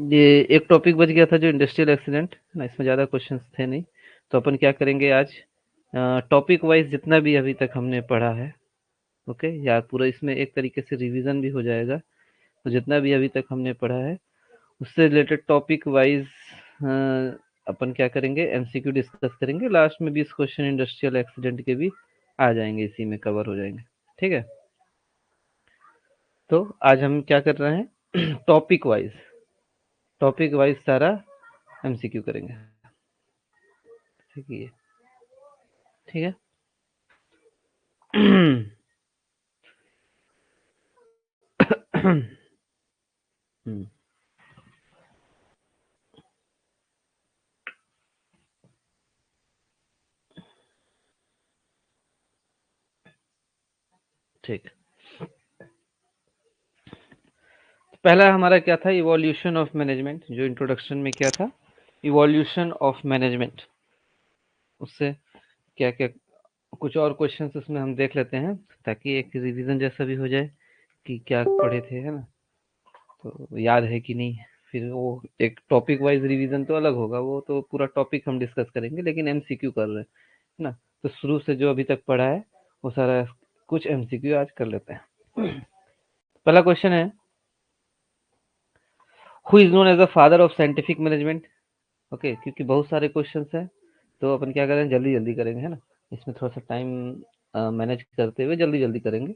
ये एक टॉपिक बच गया था जो इंडस्ट्रियल एक्सीडेंट ना, इसमें ज़्यादा क्वेश्चंस थे नहीं। तो अपन क्या करेंगे आज, टॉपिक वाइज जितना भी अभी तक हमने पढ़ा है, ओके, या पूरा इसमें एक तरीके से रिवीजन भी हो जाएगा। तो जितना भी अभी तक हमने पढ़ा है उससे रिलेटेड टॉपिक वाइज अपन क्या करेंगे, एमसीक्यू डिस्कस करेंगे। लास्ट में 20 क्वेश्चन इंडस्ट्रियल एक्सीडेंट के भी आ जाएंगे, इसी में कवर हो जाएंगे। ठीक है, तो आज हम क्या कर रहे हैं टॉपिक वाइज सारा एमसीक्यू करेंगे। ठीक है, ठीक है। हम्म, ठीक। पहला हमारा क्या था, इवोल्यूशन ऑफ मैनेजमेंट। जो इंट्रोडक्शन में क्या था, इवोल्यूशन ऑफ मैनेजमेंट। उससे क्या क्या कुछ और क्वेश्चंस उसमें हम देख लेते हैं, ताकि एक रिवीजन जैसा भी हो जाए कि क्या पढ़े थे, है ना, तो याद है कि नहीं। फिर वो एक टॉपिक वाइज रिवीजन तो अलग होगा, वो तो पूरा टॉपिक हम डिस्कस करेंगे, लेकिन एमसीक्यू कर रहे हैं, है ना। तो शुरू से जो अभी तक पढ़ा है वो सारा कुछ एमसीक्यू आज कर लेते हैं। पहला क्वेश्चन है, who is known as the father of scientific management. Okay, क्योंकि बहुत सारे क्वेश्चंस हैं, तो अपन क्या करें, जल्दी जल्दी करेंगे, है ना। इसमें थोड़ा सा टाइम मैनेज करते हुए जल्दी जल्दी करेंगे।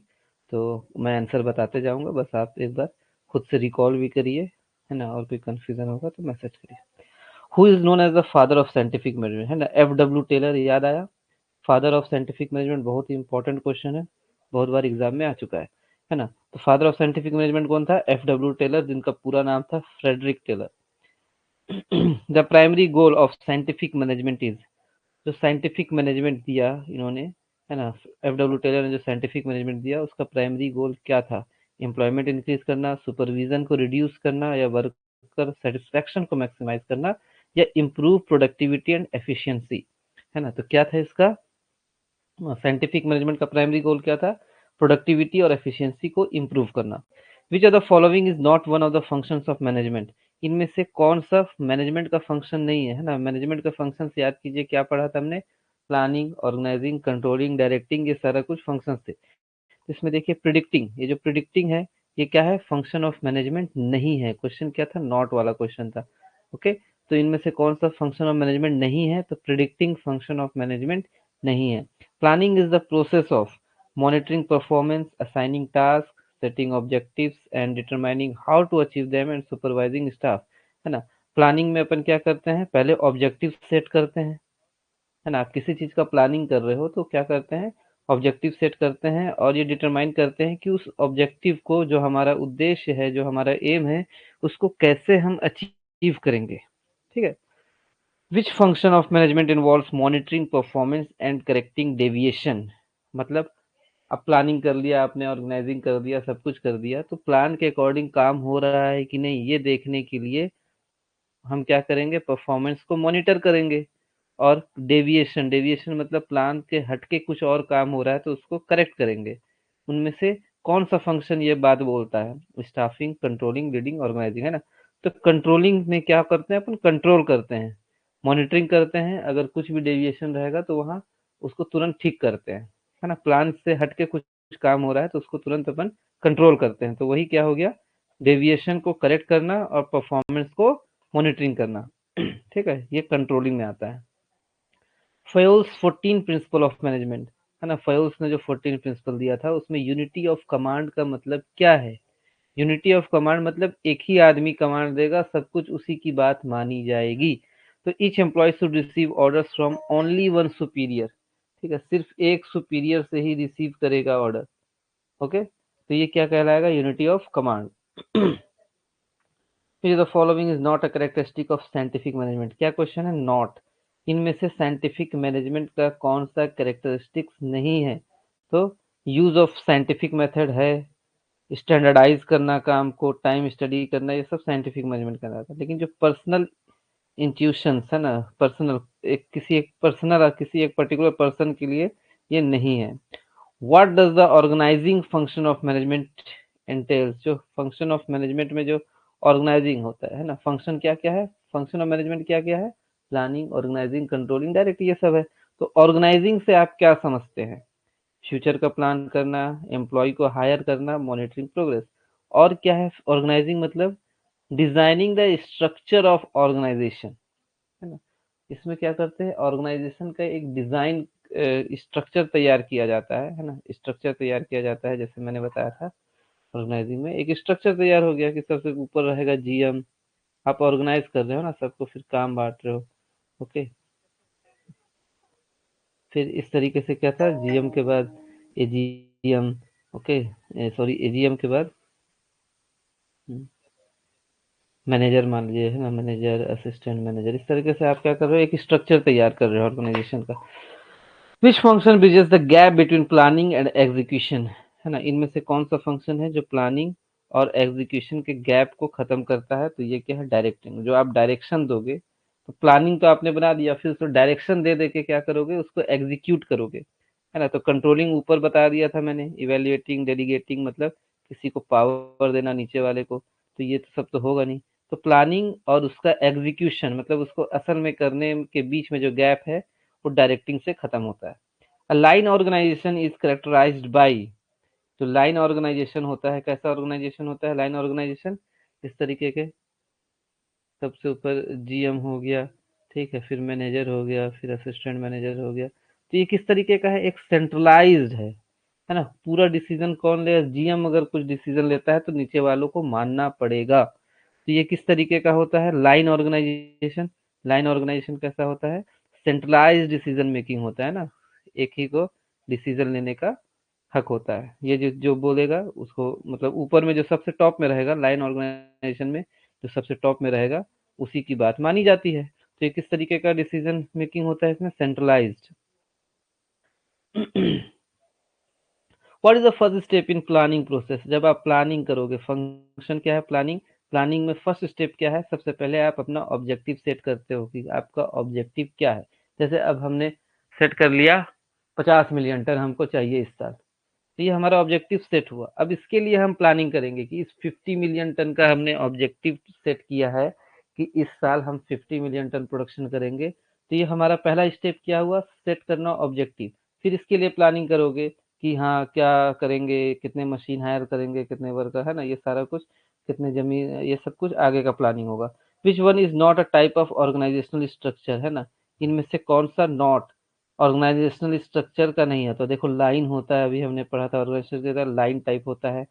तो मैं आंसर बताते जाऊंगा, बस आप एक बार खुद से रिकॉल भी करिए, है ना, और कोई कंफ्यूजन होगा तो मैसेज करिए। Who is known as the father of scientific management, है ना, एफ डब्ल्यू टेलर, याद आया। फादर ऑफ साइंटिफिक मैनेजमेंट बहुत ही इंपॉर्टेंट क्वेश्चन है, बहुत बार एग्जाम में आ चुका है ना। तो फादर ऑफ साइंटिफिक मैनेजमेंट कौन था, एफ डब्ल्यू टेलर, जिनका पूरा नाम था Frederick Taylor. The primary goal of scientific management is, जो साइंटिफिक मैनेजमेंट दिया इन्होंने, है ना, एफ डब्ल्यू टेलर ने जो साइंटिफिक मैनेजमेंट दिया, उसका प्राइमरी गोल क्या था, एम्प्लॉयमेंट इंक्रीज करना, सुपरविजन को रिड्यूस करना, या वर्कर सेटिस्फेक्शन को मैक्सिमाइज करना, या इम्प्रूव प्रोडक्टिविटी एंड एफिशिएंसी, है ना। तो क्या था इसका, साइंटिफिक मैनेजमेंट का प्राइमरी गोल क्या था, प्रोडक्टिविटी और एफिशिएंसी को इम्प्रूव करना। Which are the following is not one of the functions of management, इनमें से कौन सा मैनेजमेंट का फंक्शन नहीं है, है ना। मैनेजमेंट का फंक्शन याद कीजिए, क्या पढ़ा था हमने, प्लानिंग, ऑर्गेनाइजिंग, कंट्रोलिंग, डायरेक्टिंग, ये सारा कुछ फंक्शन थे। इसमें देखिए प्रिडिक्टिंग, ये जो प्रिडिक्टिंग है, ये क्या है, फंक्शन ऑफ मैनेजमेंट नहीं है। क्वेश्चन क्या था, नॉट वाला क्वेश्चन था। ओके, तो इनमें से कौन सा फंक्शन ऑफ मैनेजमेंट नहीं है, तो प्रिडिक्टिंग फंक्शन ऑफ मैनेजमेंट नहीं है। Planning is the process of monitoring performance, assigning task, setting objectives and determining how to achieve them, and supervising staff, है ना। प्लानिंग में अपन क्या करते हैं, पहले ऑब्जेक्टिव सेट करते हैं, है ना। आप किसी चीज का प्लानिंग कर रहे हो तो क्या करते हैं, ऑब्जेक्टिव सेट करते हैं, और ये डिटरमाइन करते हैं कि उस ऑब्जेक्टिव को, जो हमारा उद्देश्य है, जो हमारा एम है, उसको कैसे हम अचीव करेंगे। ठीक है। Which function of management involves monitoring performance and correcting deviation. मतलब अब प्लानिंग कर लिया आपने, ऑर्गेनाइजिंग कर दिया, सब कुछ कर दिया, तो प्लान के अकॉर्डिंग काम हो रहा है कि नहीं, ये देखने के लिए हम क्या करेंगे, परफॉर्मेंस को मॉनिटर करेंगे। और डेविएशन, डेविएशन मतलब प्लान के हटके कुछ और काम हो रहा है तो उसको करेक्ट करेंगे। उनमें से कौन सा फंक्शन ये बात बोलता है, स्टाफिंग, कंट्रोलिंग, लीडिंग, ऑर्गेनाइजिंग, है ना। तो कंट्रोलिंग में क्या करते हैं अपन, कंट्रोल करते हैं, मॉनिटरिंग करते हैं, अगर कुछ भी डेविएशन रहेगा तो वहाँ उसको तुरंत ठीक करते हैं, है ना। प्लान से हटके कुछ काम हो रहा है तो उसको तुरंत अपन कंट्रोल करते हैं, तो वही क्या हो गया, डेविएशन को करेक्ट करना और परफॉर्मेंस को मॉनिटरिंग करना। ठीक है, ये कंट्रोलिंग में आता है। फयोल्स 14 प्रिंसिपल ऑफ मैनेजमेंट, है ना। फयोल्स ने जो 14 प्रिंसिपल दिया था, उसमें यूनिटी ऑफ कमांड का मतलब क्या है। यूनिटी ऑफ कमांड मतलब एक ही आदमी कमांड देगा, सब कुछ उसी की बात मानी जाएगी। तो each employ should receive orders from only one superior, ठीक है, सिर्फ एक सुपीरियर से ही रिसीव करेगा ऑर्डर। ओके, तो ये क्या कहलाएगा, यूनिटी ऑफ कमांड। फिर the following is not a characteristic of scientific management, क्या क्वेश्चन है, नॉट। इनमें से साइंटिफिक मैनेजमेंट का कौन सा कैरेक्टरिस्टिक्स नहीं है, तो यूज ऑफ साइंटिफिक मेथड है, स्टैंडर्डाइज करना काम को, टाइम स्टडी करना, ये सब साइंटिफिक मैनेजमेंट का आता है। लेकिन जो पर्सनल इंट्यूशंस है ना, पर्सनल, एक किसी एक पर्सनल, किसी एक पर्टिकुलर पर्सन के लिए ये नहीं है। What does the organizing function of management entails, जो फंक्शन ऑफ मैनेजमेंट में जो ऑर्गेनाइजिंग होता है ना। फंक्शन क्या क्या है, फंक्शन ऑफ मैनेजमेंट क्या क्या है, प्लानिंग, ऑर्गेनाइजिंग, कंट्रोलिंग, डायरेक्ट, ये सब है। तो ऑर्गेनाइजिंग से आप क्या समझते हैं, फ्यूचर का प्लान करना, एम्प्लॉय को हायर करना, मॉनिटरिंग प्रोग्रेस। और क्या है ऑर्गेनाइजिंग मतलब, designing the structure of organization, है ना। इसमें क्या करते हैं, ऑर्गेनाइजेशन का एक डिजाइन स्ट्रक्चर तैयार किया जाता है ना, स्ट्रक्चर तैयार किया जाता है। जैसे मैंने बताया था, ऑर्गेनाइजिंग में एक स्ट्रक्चर तैयार हो गया कि सबसे ऊपर रहेगा जीएम, आप ऑर्गेनाइज कर रहे हो ना सबको, फिर काम बांट रहे हो। ओके, फिर इस तरीके से क्या था, जीएम के बाद एजीएम, ओके, सॉरी एजीएम के बाद मैनेजर मान लीजिए, है ना, मैनेजर, असिस्टेंट मैनेजर, इस तरीके से आप क्या कर रहे हो, एक स्ट्रक्चर तैयार कर रहे हो ऑर्गेनाइजेशन का। Which function bridges the gap between planning and execution, है ना, इनमें से कौन सा फंक्शन है जो प्लानिंग और एग्जीक्यूशन के गैप को खत्म करता है, तो ये क्या है, डायरेक्टिंग। जो आप डायरेक्शन दोगे, तो प्लानिंग तो आपने बना दिया, फिर उसको डायरेक्शन दे दे के क्या करोगे, उसको एग्जीक्यूट करोगे, है ना। तो कंट्रोलिंग ऊपर बता दिया था मैंने, इवेल्युएटिंग, डेलीगेटिंग मतलब किसी को पावर देना नीचे वाले को, तो ये तो सब तो होगा नहीं। तो प्लानिंग और उसका एग्जीक्यूशन मतलब उसको असल में करने के बीच में जो गैप है, वो डायरेक्टिंग से खत्म होता है। A line organization is characterized by, जो लाइन ऑर्गेनाइजेशन होता है, कैसा ऑर्गेनाइजेशन होता है लाइन ऑर्गेनाइजेशन, इस तरीके के, सबसे ऊपर जीएम हो गया, ठीक है, फिर मैनेजर हो गया, फिर असिस्टेंट मैनेजर हो गया। तो ये किस तरीके का है, एक सेंट्रलाइज्ड है ना। पूरा डिसीजन कौन ले, जीएम अगर कुछ डिसीजन लेता है तो नीचे वालों को मानना पड़ेगा। तो ये किस तरीके का होता है, लाइन ऑर्गेनाइजेशन। लाइन ऑर्गेनाइजेशन कैसा होता है, सेंट्रलाइज्ड डिसीजन मेकिंग होता है ना, एक ही को डिसीजन लेने का हक होता है। ये जो जो बोलेगा उसको, मतलब ऊपर में जो सबसे टॉप में रहेगा लाइन ऑर्गेनाइजेशन में, जो सबसे टॉप में रहेगा उसी की बात मानी जाती है। तो ये किस तरीके का डिसीजन मेकिंग होता है इसमें, centralised. What is the first step in planning process, जब आप प्लानिंग करोगे, फंक्शन क्या है, प्लानिंग। प्लानिंग में फर्स्ट स्टेप क्या है, सबसे पहले आप अपना ऑब्जेक्टिव सेट करते हो कि आपका ऑब्जेक्टिव क्या है। जैसे अब हमने सेट कर लिया 50 मिलियन टन हमको चाहिए इस साल, तो ये हमारा ऑब्जेक्टिव सेट हुआ। अब इसके लिए हम प्लानिंग करेंगे कि इस 50 मिलियन टन का हमने ऑब्जेक्टिव सेट किया है कि इस साल हम 50 मिलियन टन प्रोडक्शन करेंगे। तो ये हमारा पहला स्टेप क्या हुआ, सेट करना ऑब्जेक्टिव। फिर इसके लिए प्लानिंग करोगे कि हाँ क्या करेंगे, कितने मशीन हायर करेंगे, कितने वर्कर, है ना, ये सारा कुछ, कितने जमीन, ये सब कुछ आगे का प्लानिंग होगा। Which one is not a type of organizational structure, है ना, इनमें से कौन सा नॉट ऑर्गेनाइजेशनल स्ट्रक्चर का नहीं है। तो देखो लाइन होता है, अभी हमने पढ़ा था ऑर्गेनाइजेशन के अंदर लाइन टाइप होता है,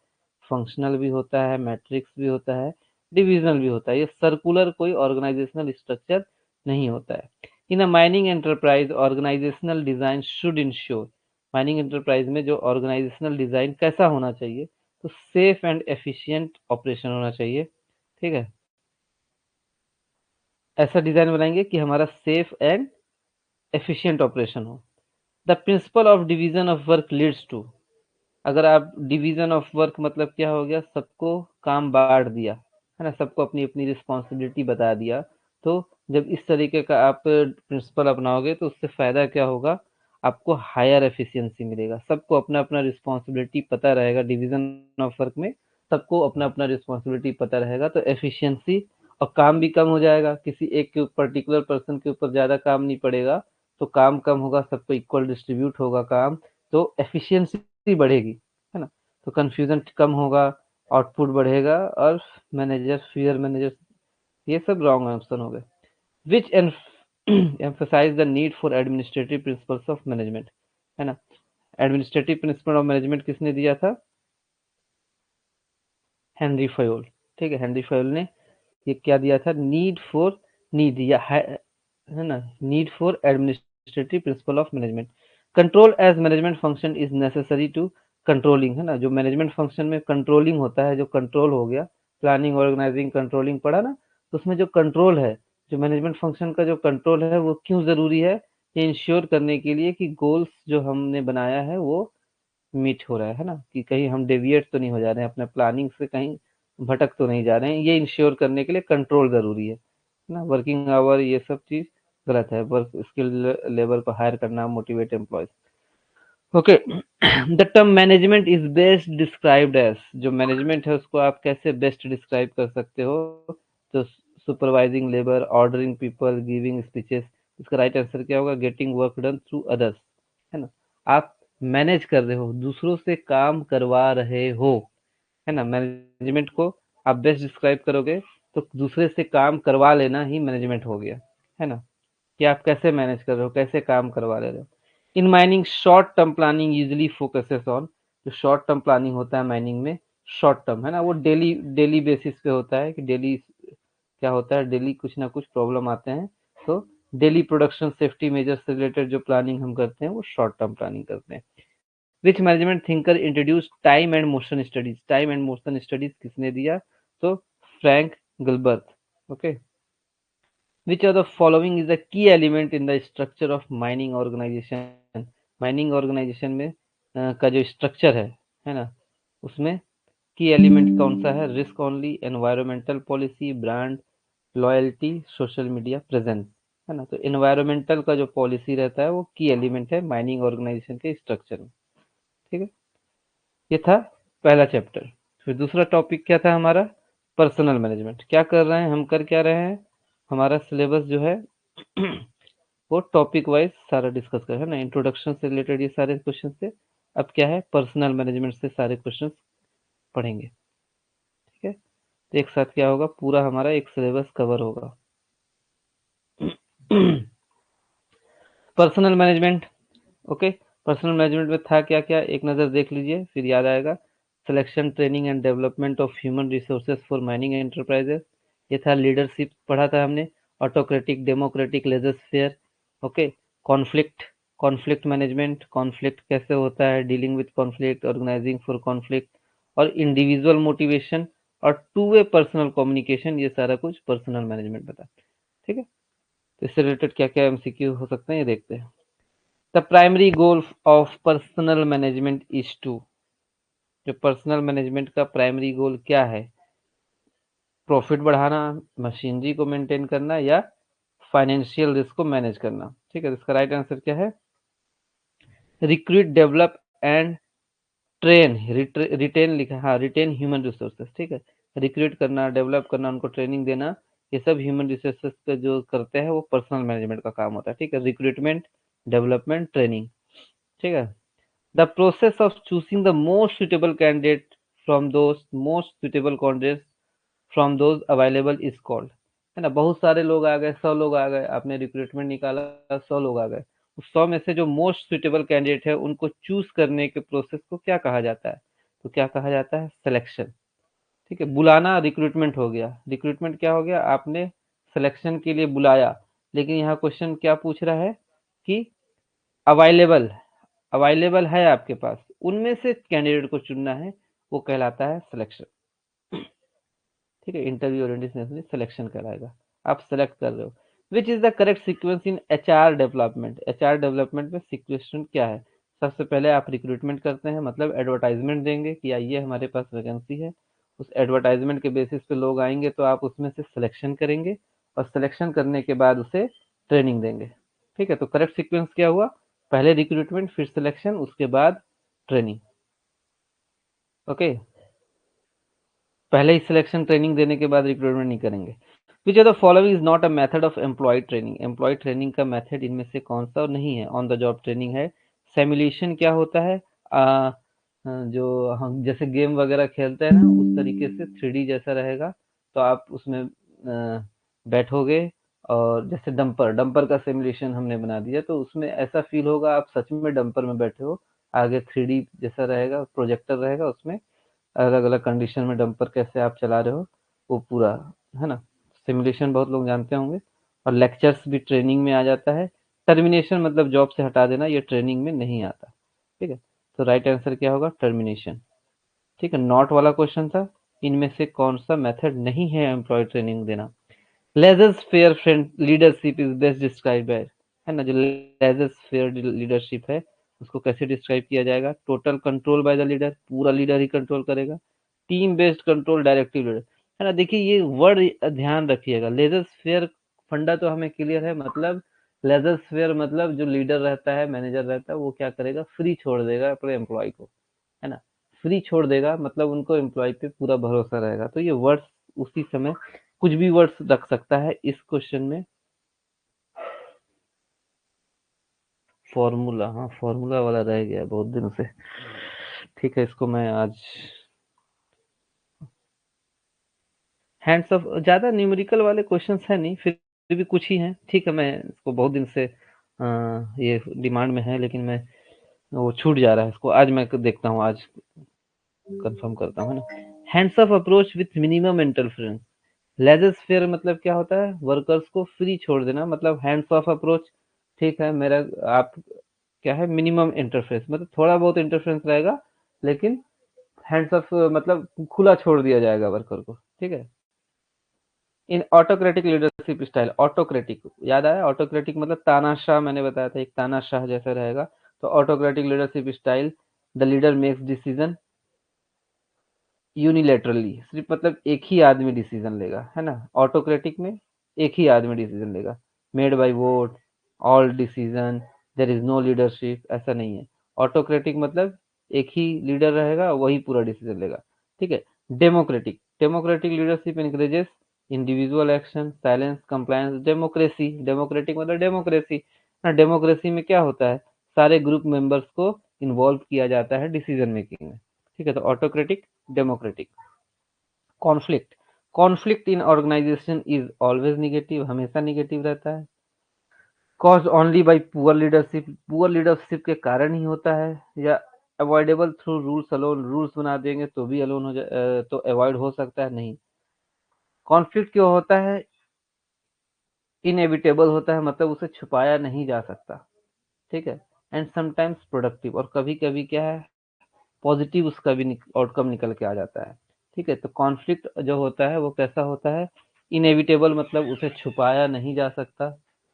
फंक्शनल भी होता है, मैट्रिक्स भी होता है, डिविजनल भी होता है। ये सर्कुलर कोई ऑर्गेनाइजेशनल स्ट्रक्चर नहीं होता है। In a mining enterprise organisational design should ensure, mining enterprise में जो ऑर्गेनाइजेशनल डिजाइन कैसा होना चाहिए, तो सेफ एंड एफिशिएंट ऑपरेशन होना चाहिए, ठीक है। ऐसा डिजाइन बनाएंगे कि हमारा सेफ एंड एफिशिएंट ऑपरेशन हो। The principle of division of work leads to, अगर आप डिवीजन ऑफ वर्क मतलब क्या हो गया, सबको काम बांट दिया, है ना, सबको अपनी अपनी रिस्पॉन्सिबिलिटी बता दिया। तो जब इस तरीके का आप प्रिंसिपल अपनाओगे तो उससे फायदा क्या होगा, आपको हायर एफिशिएंसी मिलेगा। सबको अपना अपना रिस्पॉन्सिबिलिटी पता रहेगा, डिवीजन ऑफ वर्क में सबको अपना अपना रिस्पॉन्सिबिलिटी पता रहेगा, तो एफिशिएंसी और काम भी कम हो जाएगा, किसी एक के पर्टिकुलर पर्सन के ऊपर ज्यादा काम नहीं पड़ेगा, तो काम कम होगा, सबको इक्वल डिस्ट्रीब्यूट होगा काम, तो एफिशिएंसी बढ़ेगी, है ना। तो कंफ्यूजन कम होगा, आउटपुट बढ़ेगा, और मैनेजर, फियर मैनेजर, ये सब रॉन्ग ऑप्शन हो गए। विच emphasize the need for administrative principles of management, है ना। एडमिनिस्ट्रेटिव प्रिंसिपल ऑफ मैनेजमेंट किसने दिया था, हेनरी फयोल, ठीक है। हेनरी फयोल ने ये क्या दिया था, नीड फॉर, नीड या है ना, need for administrative principle of management. Control as management function is necessary to controlling, है ना, जो मैनेजमेंट फंक्शन में कंट्रोलिंग होता है, जो कंट्रोल हो गया, प्लानिंग, ऑर्गेनाइजिंग, कंट्रोलिंग पढ़ा ना, तो उसमें जो कंट्रोल है, जो मैनेजमेंट फंक्शन का जो कंट्रोल है, वो क्यों जरूरी है, ये इंश्योर करने के लिए कि गोल्स जो हमने बनाया है वो मीट हो रहा है ना, कि कहीं हम डेविएट तो नहीं हो जा रहे हैं अपने प्लानिंग से, कहीं भटक तो नहीं जा रहे हैं, ये इंश्योर करने के लिए कंट्रोल जरूरी है ना। वर्किंग आवर ये सब चीज गलत है, वर्क स्किल लेबर को हायर करना, motivate employees. Okay, the term management is best described as, जो मैनेजमेंट है उसको आप कैसे बेस्ट डिस्क्राइब कर सकते हो? तो supervising labour, ordering people, giving speeches. इसका राइट आंसर क्या होगा? Getting work done through others, है ना? आप मैनेज कर रहे हो, दूसरों से काम करवा रहे हो, है ना? मैनेजमेंट को आप बेस्ट डिस्क्राइब करोगे तो दूसरे से काम करवा लेना ही मैनेजमेंट हो गया, है ना? कि आप कैसे मैनेज कर रहे हो, कैसे काम करवा ले रहे हो। In mining short term planning usually focuses on, जो शॉर्ट टर्म प्लानिंग होता है माइनिंग में, शॉर्ट टर्म है ना, वो डेली डेली बेसिस पे होता है कि डेली क्या होता है, डेली कुछ ना कुछ प्रॉब्लम आते हैं, तो डेली प्रोडक्शन सेफ्टी मेजर्स से रिलेटेड जो प्लानिंग हम करते हैं वो शॉर्ट टर्म प्लानिंग करते हैं। Which management thinker introduce time and motion studies? Time and motion studies किसने दिया? तो Frank Gilbert. Okay, which of the following is a key element in the structure of mining organization? Mining organization में का जो structure है ना, उसमें की एलिमेंट कौन सा है? Risk only, environmental policy, brand loyalty, social media presence, है ना? तो एनवायरमेंटल का जो पॉलिसी रहता है वो की एलिमेंट है माइनिंग ऑर्गेनाइजेशन के स्ट्रक्चर में। ठीक है, ये था पहला चैप्टर। फिर दूसरा टॉपिक क्या था हमारा? Personal management. क्या कर रहे हैं हम, कर क्या रहे हैं? हमारा सिलेबस जो है वो टॉपिक वाइज सारा डिस्कस कर, है ना? इंट्रोडक्शन से रिलेटेड ये सारे क्वेश्चन थे। अब क्या है, पर्सनल मैनेजमेंट से सारे क्वेश्चन पढ़ेंगे। ठीक है, तो एक साथ क्या होगा, पूरा हमारा एक सिलेबस कवर होगा। Personal management. Okay, personal management में था क्या क्या, एक नज़र देख लीजिए फिर याद आएगा। Selection, training and development of human resources for mining enterprises, ये था। लीडरशिप पढ़ा था हमने, autocratic, democratic, laissez faire. Okay, conflict, conflict management, conflict कैसे होता है, dealing with conflict, organizing for conflict, और इंडिविजुअल मोटिवेशन और टू वे पर्सनल कम्युनिकेशन, ये सारा कुछ पर्सनल मैनेजमेंट बता। ठीक है, तो इससे रिलेटेड क्या क्या एमसीक्यू हो सकते हैं ये देखते हैं। The primary goal of personnel management is to, जो पर्सनल मैनेजमेंट का प्राइमरी गोल क्या है? प्रॉफिट बढ़ाना, मशीनरी को मेंटेन करना, या फाइनेंशियल रिस्क को मैनेज करना। ठीक है, इसका राइट आंसर क्या है? Recruit, develop and train, retain लिखा, हाँ, रिटेन ह्यूमन रिसोर्सेस। ठीक है, रिक्रूट करना, डेवलप करना, उनको ट्रेनिंग देना, ये सब ह्यूमन रिसोर्सेस का जो करते हैं वो पर्सनल मैनेजमेंट का काम होता है। ठीक है, रिक्रूटमेंट, डेवलपमेंट, ट्रेनिंग। ठीक है, the process of choosing the most suitable candidate from those most suitable candidates from those available is called, है ना? बहुत सारे लोग आ गए, 100 लोग आ गए, आपने रिक्रूटमेंट निकाला, 100 लोग आ गए, उस 100 में से जो मोस्ट सुटेबल कैंडिडेट है उनको चूज करने के प्रोसेस को क्या कहा जाता है? तो क्या कहा जाता है? सिलेक्शन। ठीक है, बुलाना रिक्रूटमेंट हो गया, रिक्रूटमेंट क्या हो गया? आपने सिलेक्शन के लिए बुलाया, लेकिन यहाँ क्वेश्चन क्या पूछ रहा है कि अवेलेबल, अवेलेबल है आपके पास, उनमें से कैंडिडेट को चुनना है, वो कहलाता है सिलेक्शन। ठीक है, इंटरव्यू ओरिएंटेशन सिलेक्शन कहलाएगा, आप सेलेक्ट कर रहे हो। Which is the correct sequence in HR development? HR development में सीक्वेंस क्या है? सबसे पहले आप रिक्रूटमेंट करते हैं, मतलब एडवर्टाइजमेंट देंगे कि आइए हमारे पास वैकेंसी है, उस एडवर्टाइजमेंट के बेसिस पे लोग आएंगे तो आप उसमें से सिलेक्शन करेंगे, और सिलेक्शन करने के बाद उसे ट्रेनिंग देंगे। ठीक है, तो करेक्ट सीक्वेंस क्या हुआ? पहले रिक्रूटमेंट, फिर सिलेक्शन, उसके बाद ट्रेनिंग। ओके, पहले ही सिलेक्शन ट्रेनिंग देने के बाद रिक्रूटमेंट नहीं करेंगे। Which of the following is not a method of employee training? Employee training का मेथड इनमें से कौन सा नहीं है? ऑन द जॉब ट्रेनिंग है। सिमुलेशन क्या होता है? जो हम जैसे गेम वगैरह खेलते हैं ना, उस तरीके से 3D जैसा रहेगा, तो आप उसमें बैठोगे, और जैसे डंपर, डंपर का सिमुलेशन हमने बना दिया, तो उसमें ऐसा फील होगा आप सच में डंपर में बैठे हो। आगे 3D जैसा रहेगा, प्रोजेक्टर रहेगा, उसमें अलग अलग कंडीशन में डंपर कैसे आप चला रहे हो वो पूरा, है ना? सिमुलेशन बहुत लोग जानते होंगे। और लेक्चर्स भी ट्रेनिंग में आ जाता है। टर्मिनेशन मतलब जॉब से हटा देना, ये ट्रेनिंग में नहीं आता। ठीक है, तो राइट आंसर क्या होगा? टर्मिनेशन। ठीक है, नॉट वाला क्वेश्चन था, इनमें से कौन सा मेथड नहीं है एम्प्लॉय ट्रेनिंग देना? Laissez faire friend leadership is best describe है ना? जो लेजर्स फेयर लीडरशिप है उसको कैसे डिस्क्राइब किया जाएगा? Total control by the leader, पूरा लीडर ही कंट्रोल करेगा। Team based control, directive leader, है ना? देखिए ये वर्ड ध्यान रखिएगा, लेजर्स फेयर फंडा तो हमें क्लियर है, मतलब लेजर फेयर मतलब जो लीडर रहता है, मैनेजर रहता है, वो क्या करेगा, फ्री छोड़ देगा अपने एम्प्लॉय को, है ना। फ्री छोड़ देगा मतलब उनको एम्प्लॉय पे पूरा भरोसा रहेगा। तो ये वर्ड्स उसी समय कुछ भी वर्ड्स रख सकता है इस क्वेश्चन में। फॉर्मूला, हाँ फॉर्मूला वाला रह गया बहुत दिन से। ठीक है, इसको मैं आज हैंड्स ऑफ, ज़्यादा न्यूमेरिकल वाले क्वेश्चंस है नहीं, फिर भी कुछ ही हैं। ठीक है, मैं इसको बहुत दिन से ये डिमांड में है, लेकिन मैं वो छूट जा रहा है इसको, आज मैं देखता हूँ, आज कंफर्म करता हूँ, है ना। Hands off approach with minimum interference. Laissez faire मतलब क्या होता है, वर्कर्स को फ्री छोड़ देना, मतलब हैंड्स ऑफ अप्रोच। ठीक है, मेरा आप क्या है, मिनिमम इंटरफेरेंस मतलब थोड़ा बहुत इंटरफेरेंस रहेगा, लेकिन हैंड्स ऑफ मतलब खुला छोड़ दिया जाएगा वर्कर को। ठीक है। इन ऑटोक्रेटिक लीडरशिप स्टाइल, ऑटोक्रेटिक याद आया, ऑटोक्रेटिक मतलब तानाशाह, मैंने बताया था एक तानाशाह जैसा रहेगा। तो autocratic leadership style, the leader makes decision unilaterally, सिर्फ मतलब एक ही आदमी डिसीजन लेगा, है ना। ऑटोक्रेटिक में एक ही आदमी डिसीजन लेगा, made by vote, all decision, there is no leadership, ऐसा नहीं है। ऑटोक्रेटिक मतलब एक ही लीडर रहेगा, वही पूरा डिसीजन लेगा। ठीक है। Democratic, democratic leadership encourages individual action, silence, compliance. Democracy, democratic मतलब डेमोक्रेसी ना, डेमोक्रेसी में क्या होता है, सारे ग्रुप मेंबर्स को इन्वॉल्व किया जाता है डिसीजन मेकिंग में। ठीक है, तो autocratic, democratic. Conflict, conflict in organization is always negative, हमेशा निगेटिव रहता है। Caused only by poor leadership, poor leadership के कारण ही होता है, या avoidable through rules alone, rules बना देंगे तो भी अलोन हो जाए, तो अवॉइड हो सकता है, नहीं। कॉन्फ्लिक्ट क्यों होता है, इनएविटेबल होता है, मतलब उसे छुपाया नहीं जा सकता। ठीक है। एंड समटाइम्स प्रोडक्टिव, और कभी कभी क्या है, पॉजिटिव उसका भी आउटकम निकल के आ जाता है। ठीक है, तो कॉन्फ्लिक्ट जो होता है वो कैसा होता है, इनएविटेबल मतलब उसे छुपाया नहीं जा सकता,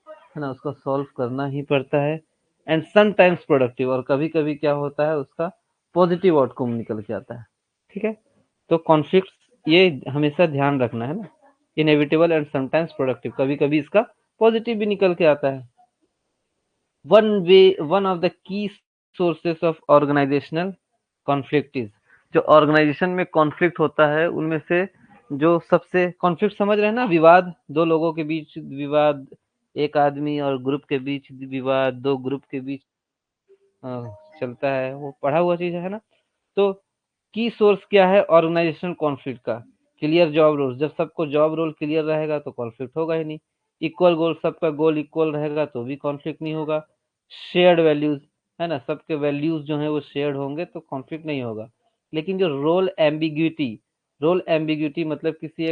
है ना, उसको सॉल्व करना ही पड़ता है। एंड समटाइम्स प्रोडक्टिव, और कभी कभी क्या होता है, उसका पॉजिटिव आउटकम निकल के आता है। ठीक है, तो कॉन्फ्लिक्ट ये हमेशा ध्यान रखना है ना, इनएविटेबल एंड समटाइम्स प्रोडक्टिव, कभी कभी इसका पॉजिटिव भी निकल के आता है। One of the key sources of organizational conflict is, जो ऑर्गेनाइजेशन में कॉन्फ्लिक्ट होता है उनमें से जो सबसे, कॉन्फ्लिक्ट समझ रहे हैं ना, विवाद, दो लोगों के बीच विवाद, एक आदमी और ग्रुप के बीच विवाद, दो ग्रुप के बीच चलता है, वो पढ़ा हुआ चीज है ना। तो की सोर्स क्या है ऑर्गेनाइजेशनल कॉन्फ्लिक्ट का, क्लियर जॉब रोल, जब सबको जॉब रोल क्लियर रहेगा तो कॉन्फ्लिक्ट होगा ही नहीं। इक्वल गोल, सबका गोल इक्वल रहेगा तो भी कॉन्फ्लिक्ट नहीं होगा। शेयर्ड वैल्यूज, है ना, सबके वैल्यूज जो है वो शेयर्ड होंगे तो कॉन्फ्लिक्ट नहीं होगा। लेकिन जो रोल एम्बिग्यूटी, रोल एम्बिग्यूटी मतलब किसी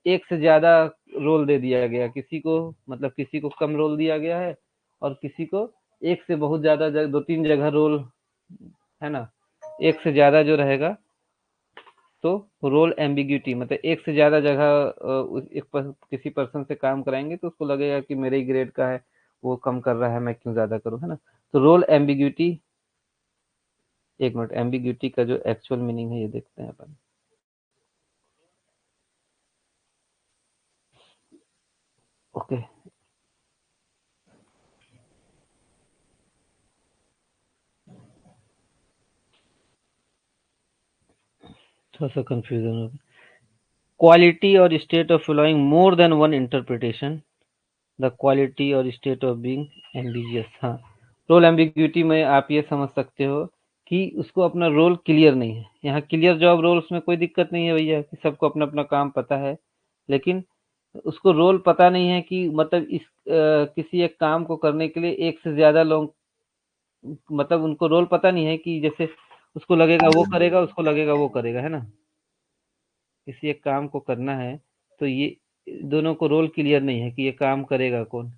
एक से ज्यादा रोल दे दिया गया किसी को, मतलब किसी को कम रोल दिया गया है, और किसी को एक से बहुत ज्यादा दो तीन जगह रोल, है ना, एक से ज्यादा जो रहेगा, तो रोल एम्बिग्यूटी मतलब एक से ज्यादा जगह किसी पर्सन से काम कराएंगे तो उसको लगेगा कि मेरे ही ग्रेड का है, वो कम कर रहा है, मैं क्यों ज्यादा करूं, है ना। तो रोल एम्बिग्यूटी, एक मिनट, एम्बिग्यूटी का जो एक्चुअल मीनिंग है ये देखते हैं अपन। ओके, थोड़ा सा कंफ्यूजन हो गया। क्वालिटी और state of following more than one interpretation, the quality और स्टेट ऑफ बीइंग एम्बिगियस। हाँ, रोल एम्बिग्यूटी में आप ये समझ सकते हो कि उसको अपना रोल क्लियर नहीं है। यहाँ क्लियर जॉब रोल्स में कोई दिक्कत नहीं है भैया, कि सबको अपना अपना काम पता है, लेकिन उसको रोल पता नहीं है कि मतलब किसी एक काम को करने के लिए एक से ज्यादा लोग, मतलब उनको रोल पता नहीं है कि जैसे उसको लगेगा वो करेगा, उसको लगेगा वो करेगा, है ना। किसी एक काम को करना है तो ये दोनों को रोल क्लियर नहीं है कि ये काम करेगा कौन,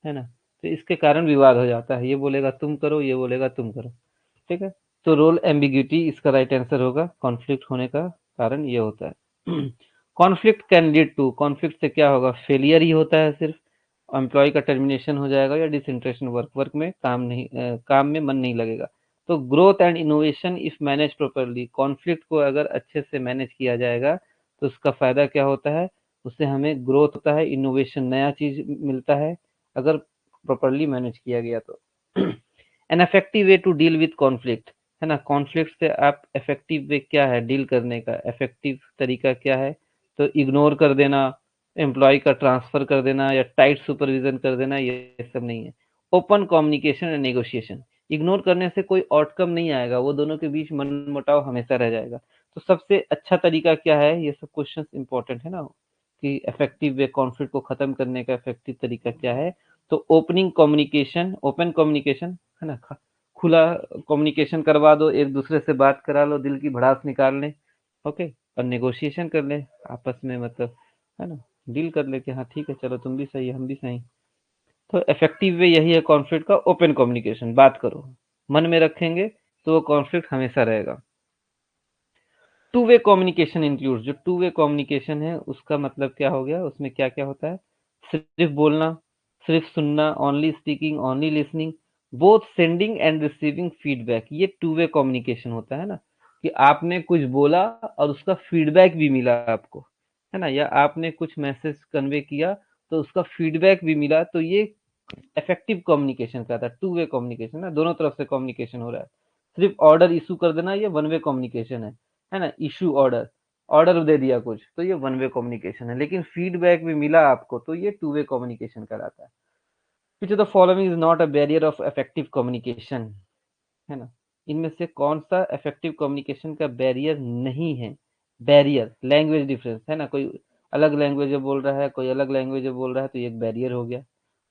है ना। तो इसके कारण विवाद हो जाता है, ये बोलेगा तुम करो, ये बोलेगा तुम करो। ठीक है, तो रोल एम्बिग्यूटी इसका राइट आंसर होगा, कॉन्फ्लिक्ट होने का कारण ये होता है। Conflict can lead to, conflict से क्या होगा, फेलियर ही होता है सिर्फ, एम्प्लॉय का टर्मिनेशन हो जाएगा, या डिसइंटरेस्ट वर्क, वर्क में काम नहीं, काम में मन नहीं लगेगा। तो growth and innovation if manage properly, conflict को अगर अच्छे से मैनेज किया जाएगा तो उसका फायदा क्या होता है, उससे हमें ग्रोथ होता है, इनोवेशन नया चीज मिलता है, अगर प्रॉपरली मैनेज किया गया तो। An effective way to deal with conflict, है ना, कॉन्फ्लिक्ट से आप इफेक्टिव वे क्या है डील करने का, इफेक्टिव तरीका क्या है, तो इग्नोर कर देना, एम्प्लॉय का ट्रांसफर कर देना या टाइट सुपरविजन कर देना, ये सब नहीं है। Open communication and negotiation, ignore करने से कोई आउटकम नहीं आएगा, वो दोनों के बीच मनमुटाव हमेशा रह जाएगा। तो सबसे अच्छा तरीका क्या है, ये सब क्वेश्चंस इंपॉर्टेंट है ना, कि इफेक्टिव वे कॉन्फ्लिक्ट को खत्म करने का इफेक्टिव तरीका क्या है। तो ओपनिंग कम्युनिकेशन, ओपन कम्युनिकेशन, है ना, खुला कम्युनिकेशन करवा दो, एक दूसरे से बात करा लो, दिल की भड़ास निकाल लें, ओके, और नेगोशिएशन कर लें आपस में, मतलब, है ना, डील कर ले कि हाँ ठीक है, चलो तुम भी सही है हम भी सही। तो इफेक्टिव वे यही है कॉन्फ्लिक्ट का, ओपन कम्युनिकेशन, बात करो, मन में रखेंगे तो वो कॉन्फ्लिक्ट हमेशा रहेगा। टू वे कम्युनिकेशन इंक्लूड, जो टू वे कम्युनिकेशन है उसका मतलब क्या हो गया, उसमें क्या क्या होता है, सिर्फ बोलना, सिर्फ सुनना, only speaking, only listening, both sending end receiving feedback, ये टू वे कम्युनिकेशन होता है ना, कि आपने कुछ बोला और उसका फीडबैक भी मिला आपको, है ना, या आपने कुछ मैसेज कन्वे किया तो उसका फीडबैक भी मिला, तो ये इफेक्टिव कम्युनिकेशन का था, टू वे कम्युनिकेशन ना, दोनों तरफ से कम्युनिकेशन हो रहा है। सिर्फ ऑर्डर इशू कर देना ये वन वे कम्युनिकेशन है ना, इशू ऑर्डर, ऑर्डर दे दिया कुछ तो ये वन वे कम्युनिकेशन है, लेकिन फीडबैक भी मिला आपको तो ये टू वे कम्युनिकेशन कहलाता है। विच of the following is not a barrier of effective communication, है ना, इनमें से कौन सा इफेक्टिव कम्युनिकेशन का बैरियर नहीं है। बैरियर, लैंग्वेज डिफरेंस, है ना, कोई अलग लैंग्वेज बोल रहा है, कोई अलग लैंग्वेज बोल रहा है, तो ये एक बैरियर हो गया।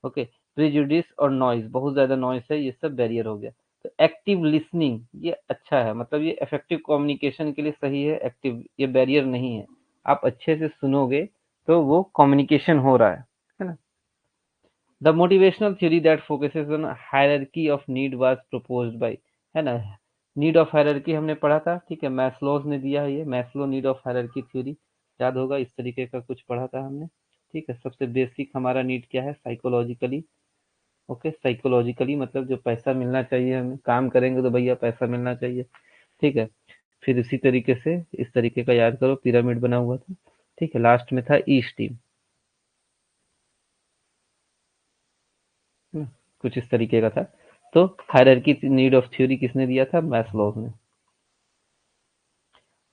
ओके, प्रिजुडिस और नॉइज, बहुत ज्यादा नॉइज है, ये सब बैरियर हो गया। तो एक्टिव लिसनिंग ये अच्छा है, मतलब ये इफेक्टिव कम्युनिकेशन के लिए सही है, एक्टिव, ये बैरियर नहीं है, आप अच्छे से सुनोगे तो वो कम्युनिकेशन हो रहा है ना। The motivational theory that focuses on hierarchy of need was proposed by, है ना, नीड ऑफ हायरार्की हमने पढ़ा था, ठीक है, मैस्लोज ने दिया है, ये Maslow need of hierarchy theory, याद होगा, इस तरीके का कुछ पढ़ा था हमने, ठीक है। सबसे बेसिक हमारा नीड क्या है, साइकोलॉजिकली, ओके, साइकोलॉजिकली मतलब जो पैसा मिलना चाहिए, हमें काम करेंगे तो भैया पैसा मिलना चाहिए, ठीक है। फिर इसी तरीके से इस तरीके का याद करो, पिरामिड बना हुआ था, ठीक है, लास्ट में था ई स्टीम, कुछ इस तरीके का था। तो हायरार्की नीड ऑफ थ्योरी किसने दिया था, मैस्लो ने।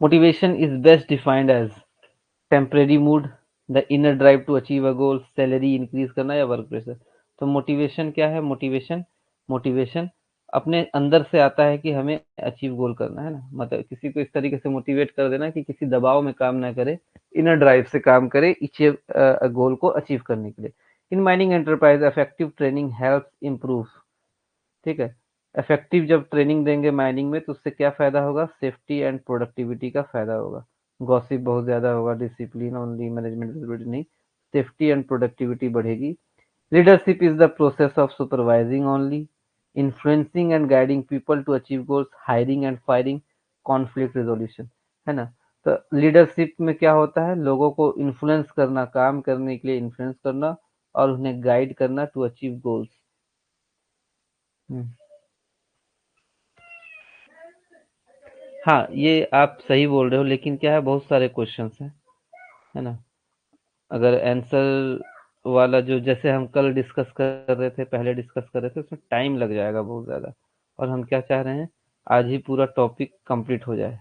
Motivation is best defined as temporary mood, the inner drive to achieve a goal, salary increase करना या वर्क प्रेशर। तो मोटिवेशन क्या है, मोटिवेशन, मोटिवेशन अपने अंदर से आता है कि हमें अचीव गोल करना है ना, मतलब किसी को इस तरीके से मोटिवेट कर देना कि किसी दबाव में काम ना करे, इनर ड्राइव से काम करे अचीव गोल को अचीव करने के लिए। In mining enterprise effective training helps improve, ठीक है, इफेक्टिव जब ट्रेनिंग देंगे माइनिंग में तो उससे क्या फायदा होगा, सेफ्टी एंड प्रोडक्टिविटी का फायदा होगा, गॉसिप बहुत ज्यादा होगा, डिसिप्लिन ओनली, मैनेजमेंट विजिबिलिटी नहीं, सेफ्टी एंड प्रोडक्टिविटी बढ़ेगी। Leadership is the process of supervising only, influencing and guiding people to achieve goals, hiring and firing, conflict resolution, है ना। तो लीडरशिप में क्या होता है, लोगों को इन्फ्लुएंस करना, काम करने के लिए इन्फ्लुएंस करना और उन्हें गाइड करना टू अचीव गोल्स। हाँ, ये आप सही बोल रहे हो, लेकिन क्या है, बहुत सारे क्वेश्चंस हैं, है ना। अगर आंसर वाला जो जैसे हम कल डिस्कस कर रहे थे, पहले डिस्कस कर रहे थे, उसमें टाइम लग जाएगा बहुत ज़्यादा, और हम क्या चाह रहे हैं, आज ही पूरा टॉपिक कंप्लीट हो जाए।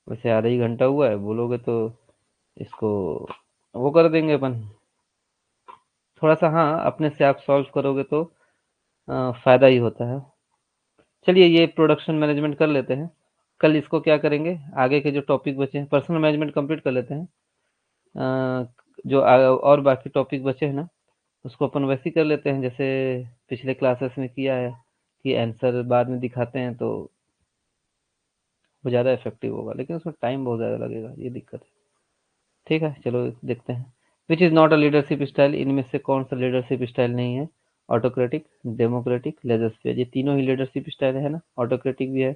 वैसे आधा ही घंटा हुआ है, बोलोगे तो इसको वो कर देंगे अपन, थोड़ा सा, हाँ, अपने से आप सॉल्व करोगे तो फायदा ही होता है। चलिए ये प्रोडक्शन मैनेजमेंट कर लेते हैं, कल इसको क्या करेंगे, आगे के जो टॉपिक बचे हैं, पर्सनल मैनेजमेंट कंप्लीट कर लेते हैं, जो और बाकी टॉपिक बचे हैं ना, उसको अपन वैसे ही कर लेते हैं जैसे पिछले क्लासेस में किया है, कि आंसर बाद में दिखाते हैं तो वो ज़्यादा इफेक्टिव होगा, लेकिन उसमें टाइम बहुत ज़्यादा लगेगा, ये दिक्कत है। ठीक है, चलो देखते हैं। Which is not a leadership style, इनमें से कौन सा लीडरशिप स्टाइल नहीं है, ऑटोक्रेटिक, डेमोक्रेटिक, लेजर, ये तीनों ही लीडरशिप स्टाइल है ना, ऑटोक्रेटिक भी है,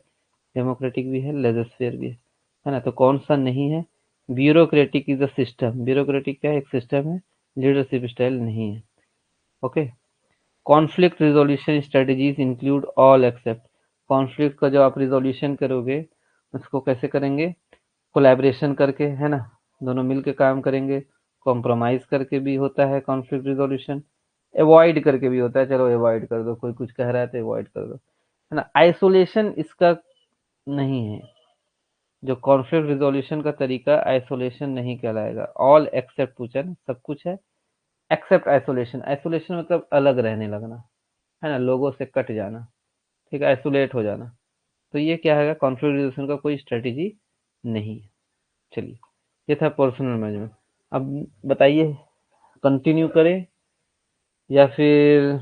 डेमोक्रेटिक भी है, लेजर भी है ना, तो कौन सा नहीं है, bureaucratic is a system, bureaucratic क्या है, एक सिस्टम है, लीडरशिप स्टाइल नहीं है। Okay, conflict resolution strategies include all except, conflict का जो आप रिजोल्यूशन करोगे उसको कैसे करेंगे, कोलैबोरेशन करके, है ना, दोनों मिलके काम करेंगे, कॉम्प्रोमाइज करके भी होता है कॉन्फ्लिक्ट रिजोल्यूशन, अवॉइड करके भी होता है, चलो अवॉइड कर दो, कोई कुछ कह रहा है तो अवॉइड कर दो, है ना। आइसोलेशन इसका नहीं है, जो कॉन्फ्लिक्ट रिजोल्यूशन का तरीका आइसोलेशन नहीं कहलाएगा। ऑल एक्सेप्ट पूछा ना, सब कुछ है एक्सेप्ट आइसोलेशन। आइसोलेशन मतलब अलग रहने लगना, है ना, लोगों से कट जाना, ठीक है, आइसोलेट हो जाना। तो ये क्या है, कॉन्फ्लिक्ट रिजोल्यूशन का कोई स्ट्रेटेजी नहीं है। चलिए, ये था पर्सनल मैनेजमेंट। अब बताइए, कंटिन्यू करें या फिर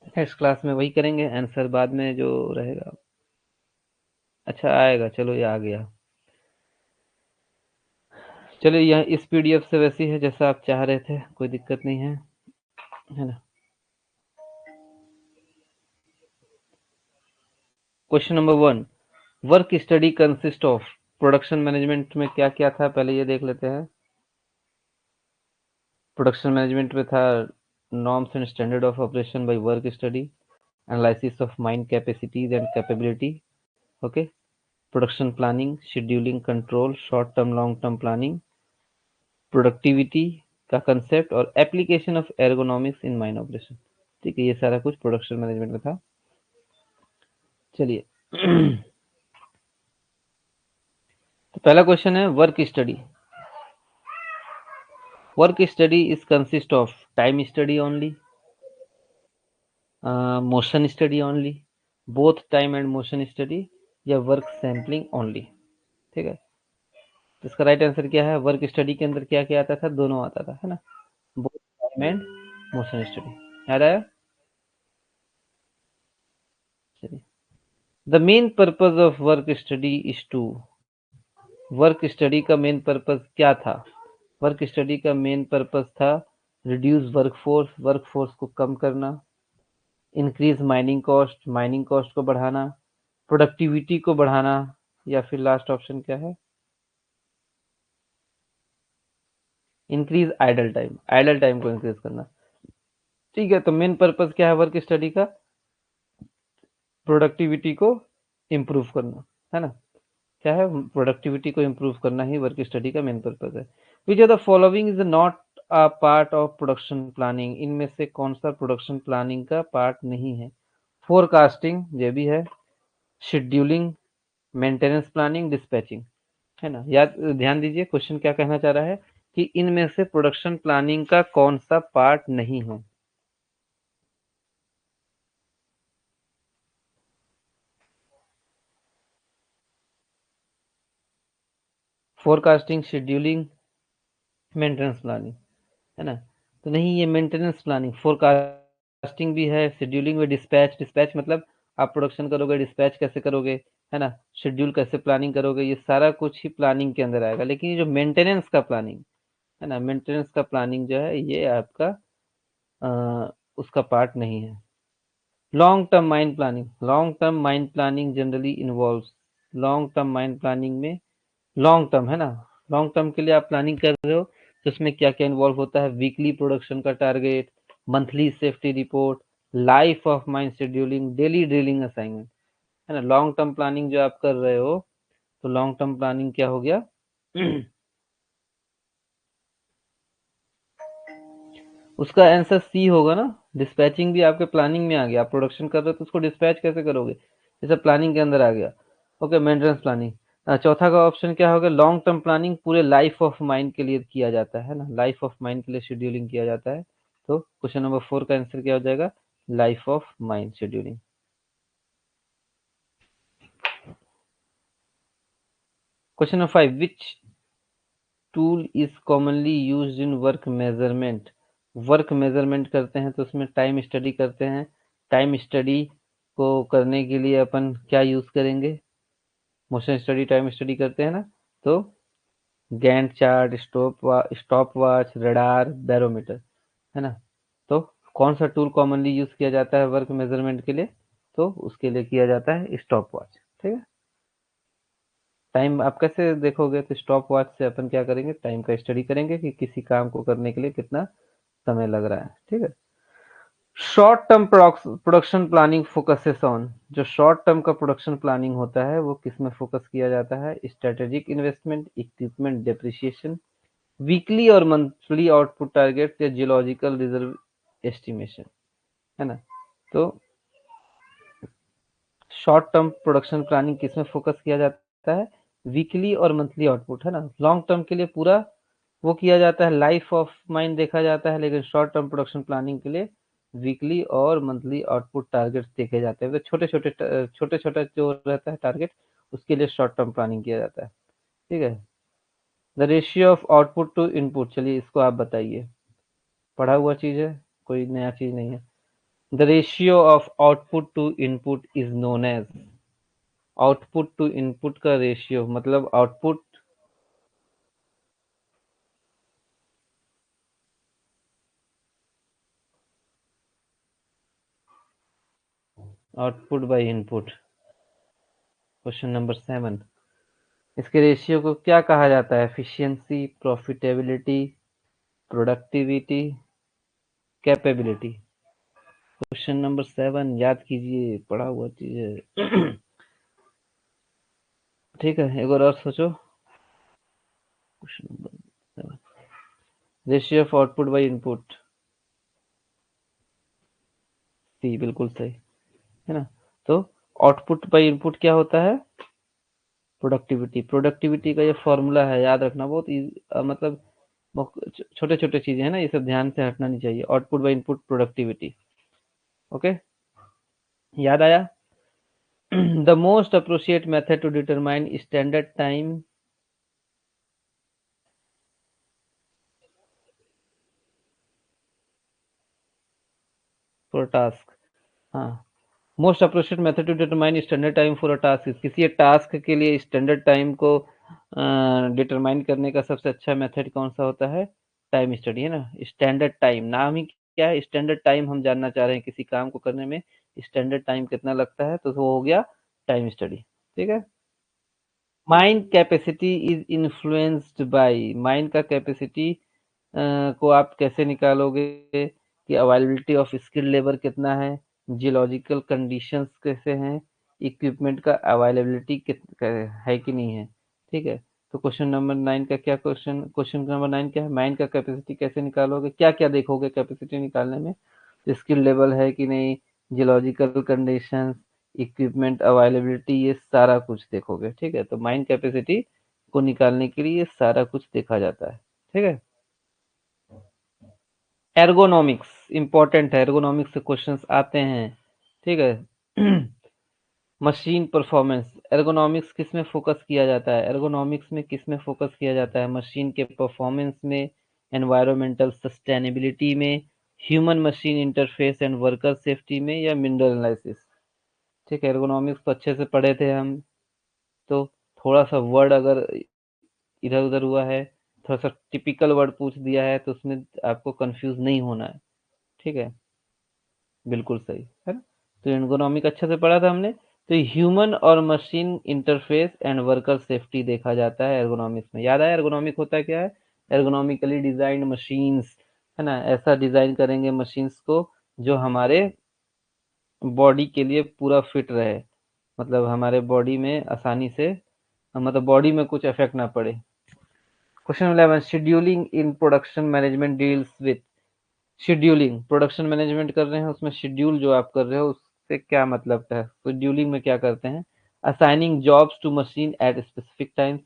नेक्स्ट क्लास में वही करेंगे, आंसर बाद में जो रहेगा। अच्छा आएगा, चलो ये आ गया। चलिए, यह इस पीडीएफ से वैसी है जैसा आप चाह रहे थे, कोई दिक्कत नहीं है ना। Question number 1, work study consist of. Production management में क्या क्या था, पहले ये देख लेते हैं। प्रोडक्शन मैनेजमेंट में था norms and standard of operation by work study, analysis of mind capacities and capability, okay, production planning, scheduling, control, short term long term planning, productivity का कंसेप्ट और application of ergonomics in mine operation. ठीक है, ये सारा कुछ production management में था। चलिए तो पहला क्वेश्चन है work study. Work study is consist of time study only, motion study only, both time and motion study, या वर्क सैम्पलिंग ओनली। ठीक है, तो इसका राइट आंसर क्या है, वर्क स्टडी के अंदर क्या क्या आता था, दोनों आता था, है ना, both time and motion study. याद आया। चलिए, the main purpose of work study is to. Work study का मेन पर्पज क्या था, वर्क स्टडी का मेन पर्पज था रिड्यूस वर्क फोर्स को कम करना, इंक्रीज माइनिंग कॉस्ट को बढ़ाना, प्रोडक्टिविटी को बढ़ाना, या फिर लास्ट ऑप्शन क्या है, इंक्रीज आइडल टाइम को इंक्रीज करना। ठीक है, तो मेन पर्पज क्या है वर्क स्टडी का, प्रोडक्टिविटी को इम्प्रूव करना, है ना, क्या है, प्रोडक्टिविटी को इम्प्रूव करना ही वर्क स्टडी का मेन पर्पज है। Which are the following is not a part of production planning. इनमें से कौन सा प्रोडक्शन प्लानिंग का पार्ट नहीं है, फोरकास्टिंग ये भी है, शेड्यूलिंग, मेंटेनेंस प्लानिंग, डिस्पैचिंग, है ना। याद ध्यान दीजिए, क्वेश्चन क्या कहना चाह रहा है कि इनमें से प्रोडक्शन प्लानिंग का कौन सा पार्ट नहीं है। फोरकास्टिंग, शेड्यूलिंग, मेंटेनेंस प्लानिंग, है ना। तो नहीं, ये मेंटेनेंस प्लानिंग, फोरकास्टिंग भी है, शेड्यूलिंग में डिस्पैच मतलब आप प्रोडक्शन करोगे, डिस्पैच कैसे करोगे, है ना, शेड्यूल कैसे प्लानिंग करोगे, ये सारा कुछ ही प्लानिंग के अंदर आएगा। लेकिन ये जो मेंटेनेंस का प्लानिंग है ना, मेंटेनेंस का प्लानिंग जो है ये आपका उसका पार्ट नहीं है। Long term mind planning, long term mind planning generally involves, long term mind planning में लॉन्ग टर्म, है ना, लॉन्ग टर्म के लिए आप प्लानिंग कर रहे हो तो उसमें क्या क्या इन्वॉल्व होता है, वीकली प्रोडक्शन का target, monthly safety report, life of mind scheduling, daily drilling assignment, है ना। लॉन्ग टर्म प्लानिंग जो आप कर रहे हो, तो लॉन्ग टर्म प्लानिंग क्या हो गया उसका आंसर सी होगा ना। डिस्पैचिंग भी आपके प्लानिंग में आ गया, आप प्रोडक्शन कर रहे हो तो उसको डिस्पैच कैसे करोगे, ये सब प्लानिंग के अंदर आ गया। Okay, maintenance planning. चौथा का ऑप्शन क्या होगा, लॉन्ग टर्म प्लानिंग पूरे लाइफ ऑफ माइंड के लिए किया जाता है ना, लाइफ ऑफ माइंड के लिए शेड्यूलिंग किया जाता है। तो क्वेश्चन नंबर 4 का आंसर क्या हो जाएगा, life of mind scheduling. Question number 5, which tool is commonly used in work measurement. Work measurement करते हैं तो उसमें टाइम स्टडी करते हैं, टाइम स्टडी को करने के लिए अपन क्या यूज करेंगे, मोशन स्टडी टाइम स्टडी करते हैं ना, तो Gantt chart, stop watch, radar, barometer, है ना। तो कौन सा टूल कॉमनली यूज किया जाता है वर्क मेजरमेंट के लिए, तो उसके लिए किया जाता है स्टॉप वॉच। ठीक है, टाइम आप कैसे देखोगे, तो स्टॉप वॉच से अपन क्या करेंगे, टाइम का स्टडी करेंगे कि किसी काम को करने के लिए कितना समय लग रहा है। ठीक है, short term production planning focuses on, जो शॉर्ट टर्म का प्रोडक्शन प्लानिंग होता है वो किस में फोकस किया जाता है? Strategic investment, equipment depreciation, weekly और मंथली आउटपुट टारगेट या जियोलॉजिकल रिजर्व एस्टिमेशन, है ना? तो शॉर्ट टर्म प्रोडक्शन प्लानिंग किस में फोकस किया जाता है? वीकली और मंथली आउटपुट, है ना? लॉन्ग टर्म के लिए पूरा वो किया जाता है, लाइफ ऑफ माइन देखा जाता है, लेकिन शॉर्ट टर्म प्रोडक्शन प्लानिंग के लिए वीकली और मंथली आउटपुट टारगेट्स देखे जाते हैं। तो छोटे-छोटे जो रहता है टारगेट, उसके लिए शॉर्ट टर्म प्लानिंग किया जाता है। ठीक है? The ratio of output to input, चलिए इसको आप बताइए। पढ़ा हुआ चीज़ है, कोई नया चीज़ नहीं है। The ratio of output to input is known as, output to input का रेशियो मतलब output by input. Question number 7, इसके रेशियो को क्या कहा जाता है? Efficiency, profitability, productivity, capability. Question number 7 याद कीजिए, पढ़ा हुआ चीज है। ठीक है, एक बार और सोचो। Question number 7, ratio of output by input, C बिल्कुल सही, है ना? तो आउटपुट बाय इनपुट क्या होता है? प्रोडक्टिविटी। प्रोडक्टिविटी का ये फॉर्मूला है, याद रखना, बहुत मतलब छोटे छोटे चीजें हैं ना, ये सब ध्यान से हटना नहीं चाहिए। Output by input productivity, okay, याद आया? The most appropriate method to determine standard time for task, हाँ, most appropriate method to determine standard time for a task, किसी एक टास्क के लिए स्टैंडर्ड टाइम को डिटरमाइन करने का सबसे अच्छा मेथड कौन सा होता है? टाइम स्टडी, है ना? स्टैंडर्ड टाइम, नाम ही क्या है, स्टैंडर्ड टाइम हम जानना चाह रहे हैं किसी काम को करने में, स्टैंडर्ड टाइम कितना लगता है, तो वो हो गया टाइम स्टडी। ठीक है? Mind capacity is influenced by, mind का कैपेसिटी को आप कैसे निकालोगे कि अवेलेबिलिटी ऑफ स्किल्ड लेबर कितना है, जियोलॉजिकल कंडीशंस कैसे हैं, इक्विपमेंट का अवेलेबिलिटी है कि नहीं है। ठीक है? तो क्वेश्चन नंबर 9 का क्या क्वेश्चन नंबर 9 क्या है? माइंड का कैपेसिटी कैसे निकालोगे, क्या क्या देखोगे कैपेसिटी निकालने में? स्किल लेवल है कि नहीं, जियोलॉजिकल कंडीशंस, इक्विपमेंट अवेलेबिलिटी, ये सारा कुछ देखोगे। ठीक है? तो माइंड कैपेसिटी को निकालने के लिए ये सारा कुछ देखा जाता है। ठीक है? एर्गोनॉमिक्स इंपॉर्टेंट है, एर्गोनॉमिक्स से क्वेश्चंस आते हैं। ठीक है? मशीन परफॉर्मेंस, एर्गोनॉमिक्स किस में फोकस किया जाता है? एर्गोनॉमिक्स में किस में फोकस किया जाता है? मशीन के परफॉर्मेंस में, एनवायरमेंटल सस्टेनेबिलिटी में, human machine interface and worker safety में, या मिनरल एनालिसिस। ठीक है, एर्गोनॉमिक्स तो अच्छे से पढ़े थे हम, तो थोड़ा सा वर्ड अगर इधर उधर हुआ है, थोड़ा सा टिपिकल वर्ड पूछ दिया है, तो उसमें आपको कंफ्यूज नहीं होना है। ठीक है? बिल्कुल सही है ना? तो एर्गोनॉमिक अच्छे से पढ़ा था हमने। तो ह्यूमन और machine interface and worker safety देखा जाता है एर्गोनॉमिक्स में। याद आया एर्गोनॉमिक होता क्या है? एर्गोनॉमिकली डिजाइंड मशीन्स, है ना? ऐसा डिजाइन करेंगे मशीन्स को जो हमारे बॉडी के लिए पूरा फिट रहे, मतलब हमारे बॉडी में आसानी से, मतलब बॉडी में कुछ इफेक्ट ना पड़े। Question 11, scheduling in production management deals with, scheduling production management कर रहे हैं, उसमें शेड्यूल जो आप कर रहे हो उससे क्या मतलब है? शेड्यूलिंग में क्या करते हैं? Assigning jobs to machine at specific times,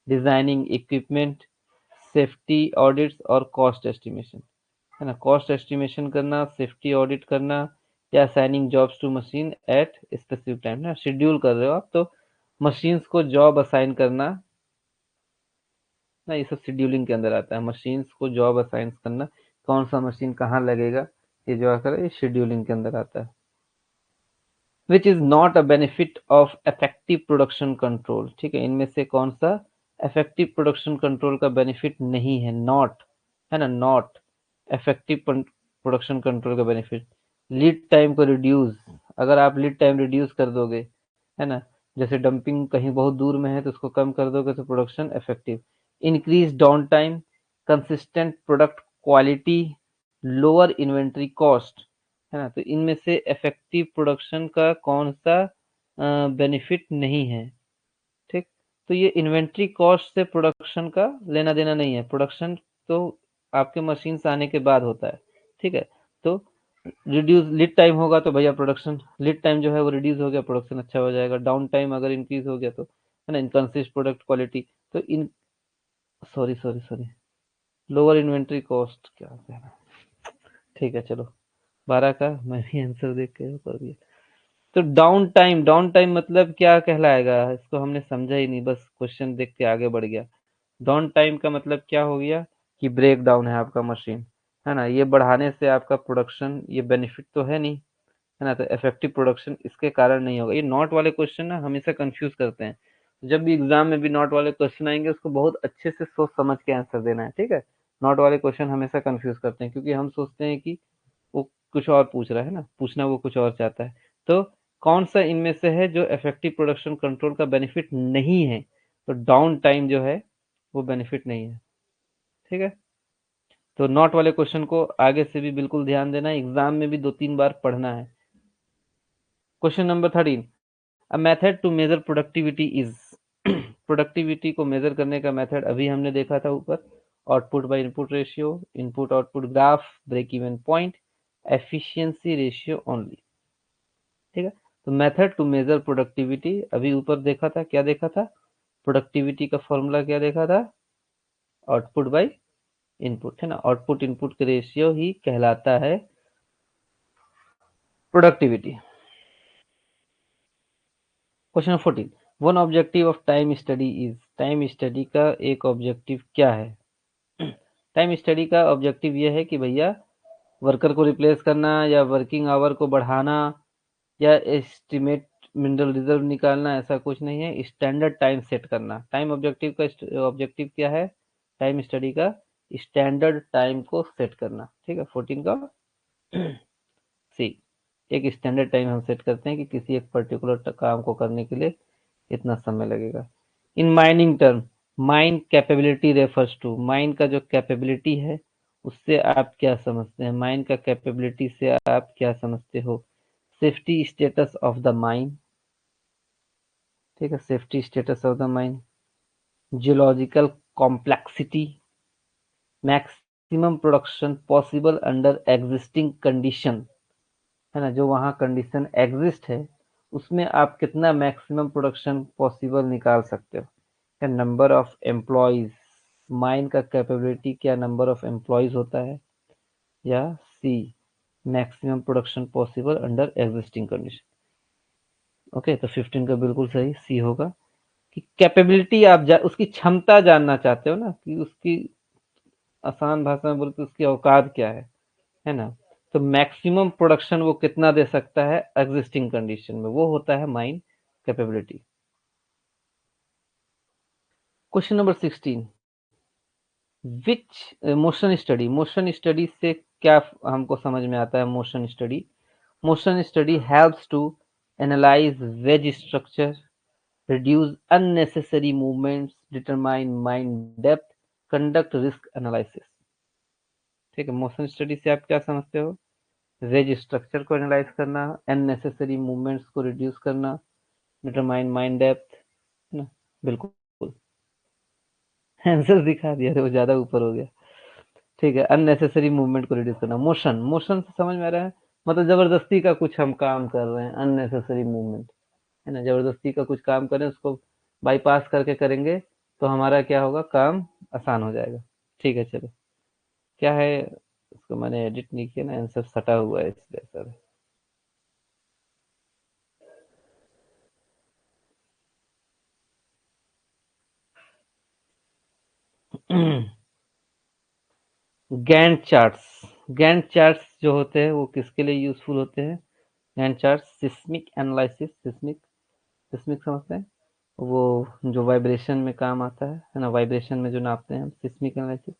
designing equipment, safety audits और कॉस्ट एस्टिमेशन, है ना? कॉस्ट एस्टिमेशन करना, सेफ्टी ऑडिट करना, या assigning jobs to machine at specific time, ना शेड्यूल कर रहे हो आप, तो मशीन्स को जॉब असाइन करना ना, ये सब शेड्यूलिंग के अंदर आता है। मशीन्स को जॉब असाइन करना, कौन सा मशीन कहाँ लगेगा, ये जो आता है ये शेड्यूलिंग के अंदर आता है। Which is not a benefit of effective production control, ठीक है, इनमें से कौन सा इफेक्टिव प्रोडक्शन कंट्रोल का बेनिफिट नहीं है? नॉट, है ना? नॉट इफेक्टिव प्रोडक्शन कंट्रोल का बेनिफिट, लीड टाइम को रिड्यूस, अगर आप लीड टाइम रिड्यूस कर दोगे, है ना, जैसे डंपिंग कहीं बहुत दूर में है तो उसको कम कर दोगे तो production effective, increase down time, consistent product quality, lower inventory cost, है ना? तो इनमें से इफेक्टिव प्रोडक्शन का कौन सा बेनिफिट नहीं है, ठीक? तो ये इन्वेंट्री कॉस्ट से प्रोडक्शन का लेना देना नहीं है, प्रोडक्शन तो आपके मशीन आने के बाद होता है, ठीक है? तो रिड्यूस लीड टाइम होगा तो भैया प्रोडक्शन लीड टाइम जो है वो रिड्यूस हो गया, प्रोडक्शन अच्छा हो जाएगा। डाउन टाइम अगर इंक्रीज हो गया तो, है ना, इनकंसिस्ट प्रोडक्ट क्वालिटी, तो in sorry sorry sorry lower inventory cost क्या कहना, ठीक है चलो 12 का मैं भी आंसर देख के कर दिया। तो डाउन टाइम मतलब क्या कहलाएगा, इसको हमने समझा ही नहीं, बस क्वेश्चन देख के आगे बढ़ गया। डाउन टाइम का मतलब क्या हो गया कि ब्रेक डाउन है आपका मशीन, है ना, ये बढ़ाने से आपका प्रोडक्शन ये बेनिफिट तो है नहीं, है ना, तो इफेक्टिव प्रोडक्शन इसके कारण नहीं होगा। ये नॉट वाले क्वेश्चन ना हमेशा कंफ्यूज करते हैं, जब भी एग्जाम में भी नॉट वाले क्वेश्चन आएंगे उसको बहुत अच्छे से सोच समझ के आंसर देना है, ठीक है। नॉट वाले क्वेश्चन हमेशा कंफ्यूज करते हैं क्योंकि हम सोचते हैं कि वो कुछ और पूछ रहा है ना, पूछना वो कुछ और चाहता है। तो कौन सा इनमें से है जो इफेक्टिव प्रोडक्शन कंट्रोल का बेनिफिट नहीं है, तो डाउन टाइम जो है वो बेनिफिट नहीं है, ठीक है। तो नॉट वाले क्वेश्चन को आगे से भी बिल्कुल ध्यान देना है, एग्जाम में भी 2-3 बार पढ़ना है। Question number 13, a method to measure productivity is productivity को मेजर करने का मेथड अभी हमने देखा था ऊपर, output by input ratio, input output graph, break even point, efficiency ratio only, ठीक है। तो मेथड टू मेजर प्रोडक्टिविटी अभी ऊपर देखा था, क्या देखा था, प्रोडक्टिविटी का फॉर्मूला क्या देखा था, आउटपुट बाय इनपुट, है ना, आउटपुट इनपुट का रेशियो ही कहलाता है productivity. Question 14, one objective of time study is, time study का एक ऑब्जेक्टिव क्या है। टाइम स्टडी का ऑब्जेक्टिव ये है कि भैया वर्कर को रिप्लेस करना या वर्किंग आवर को बढ़ाना या एस्टिमेट मिनरल रिजर्व निकालना, ऐसा कुछ नहीं है, स्टैंडर्ड टाइम सेट करना। टाइम ऑब्जेक्टिव का ऑब्जेक्टिव क्या है, टाइम स्टडी का स्टैंडर्ड टाइम को सेट करना, ठीक है। 14 का सी, एक स्टैंडर्ड टाइम हम सेट करते हैं कि किसी एक पर्टिकुलर काम को करने के लिए इतना समय लगेगा। In mining term, mine capability refers to, mine का जो कैपेबिलिटी है उससे आप क्या समझते हैं, माइन का कैपेबिलिटी से आप क्या समझते हो, safety status of the mine, ठीक है, safety status of the mine, geological complexity, maximum production possible under existing condition, है ना, जो वहाँ कंडीशन एग्जिस्ट है उसमें आप कितना मैक्सिमम प्रोडक्शन पॉसिबल निकाल सकते हो, या नंबर ऑफ एम्प्लॉयज, माइन का कैपेबिलिटी क्या नंबर ऑफ एम्प्लॉयज होता है, या C maximum production possible under existing condition. Okay, तो 15 का बिल्कुल सही सी होगा कि कैपेबिलिटी आप उसकी क्षमता जानना चाहते हो ना, कि उसकी आसान भाषा में बोलते उसकी औकात क्या है ना, तो मैक्सिमम प्रोडक्शन वो कितना दे सकता है एग्जिस्टिंग कंडीशन में, वो होता है mine capability. Question number 16, which motion study से क्या हमको समझ में आता है, motion study helps to analyse wage structure, reduce unnecessary movements, determine mind depth, conduct risk analysis, ठीक है। मोशन स्टडी से आप क्या समझते हो, वेज स्ट्रक्चर को एनालाइज करना, अननेसेसरी मूवमेंट्स को रिड्यूस करना, डिटरमाइन माइंड डेप्थ, है ना, बिल्कुल आंसर दिखा दिया तो वो ज्यादा ऊपर हो गया, ठीक है। अननेसेसरी मूवमेंट को रिड्यूस करना, मोशन, मोशन से समझ में आ रहा है, मतलब जबरदस्ती का कुछ हम काम कर रहे हैं, अननेसेसरी मूवमेंट, है ना, जबरदस्ती का कुछ काम करें उसको बाईपास करके करेंगे तो हमारा क्या होगा, काम आसान हो जाएगा, ठीक है। चलो क्या है, इसको मैंने एडिट नहीं किया ना, आंसर सटा हुआ है इसलिए sir. Gantt charts, Gantt charts जो होते हैं वो किसके लिए यूजफुल होते हैं, Gantt charts seismic analysis, seismic, seismic समझते हैं, वो जो वाइब्रेशन में काम आता है ना, वाइब्रेशन में जो नापते हैं, seismic analysis,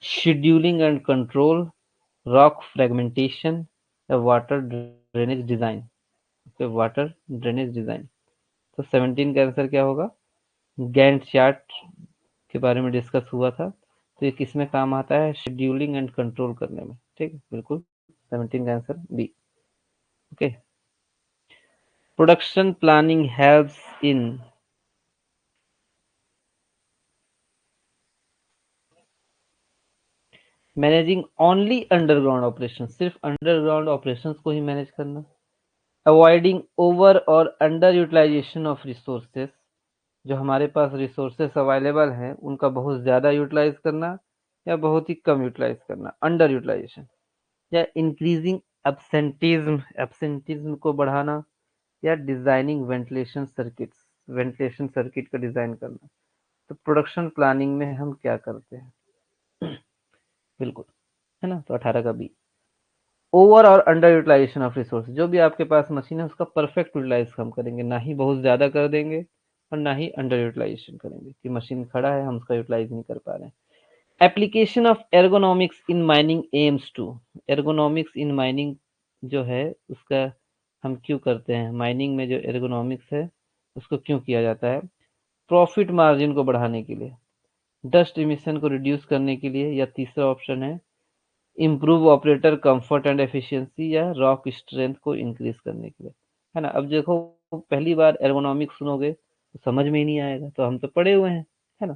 scheduling and control, rock fragmentation, या वाटर ड्रेनेज डिजाइन, तो वाटर ड्रेनेज डिजाइन। तो 17 का आंसर क्या होगा, गैंट चार्ट के बारे में डिस्कस हुआ था, तो ये किस में काम आता है, शेड्यूलिंग एंड कंट्रोल करने में, ठीक है, बिल्कुल 17 का answer B. Okay. Production planning helps in managing only underground operation, सिर्फ अंडरग्राउंड ऑपरेशंस को ही मैनेज करना। अवॉइडिंग ओवर और अंडर यूटिलाइजेशन ऑफ रिसोर्सेस, जो हमारे पास रिसोर्सेस अवेलेबल हैं उनका बहुत ज़्यादा यूटिलाइज करना या बहुत ही कम यूटिलाइज करना, अंडर यूटिलाइजेशन। या इंक्रीजिंग एब्सेंटिज्म, एब्सेंटिज्म को बढ़ाना। या डिजाइनिंग वेंटिलेशन सर्किट का डिजाइन करना। तो प्रोडक्शन प्लानिंग में हम क्या करते हैं? बिल्कुल, है ना? तो 18 का बी। ओवर और अंडर यूटिलाइजेशन ऑफ रिसोर्स, जो भी आपके पास मशीन है उसका परफेक्ट यूटिलाइज हम करेंगे, ना ही बहुत ज़्यादा कर देंगे और ना ही अंडर यूटिलाइजेशन करेंगे कि मशीन खड़ा है हम उसका यूटिलाइज नहीं कर पा रहे हैं। Application of ergonomics in mining aims to, ergonomics in mining जो है उसका हम क्यों करते हैं? माइनिंग में जो एर्गोनॉमिक्स है उसको क्यों किया जाता है? प्रॉफिट मार्जिन को बढ़ाने के लिए, डस्ट इमिशन को रिड्यूस करने के लिए, या तीसरा ऑप्शन है improve operator comfort and efficiency, या रॉक स्ट्रेंथ को इंक्रीज करने के लिए, है ना? अब देखो, पहली बार एर्गोनॉमिक्स सुनोगे तो समझ में ही नहीं आएगा, तो हम तो पढ़े हुए हैं, है ना?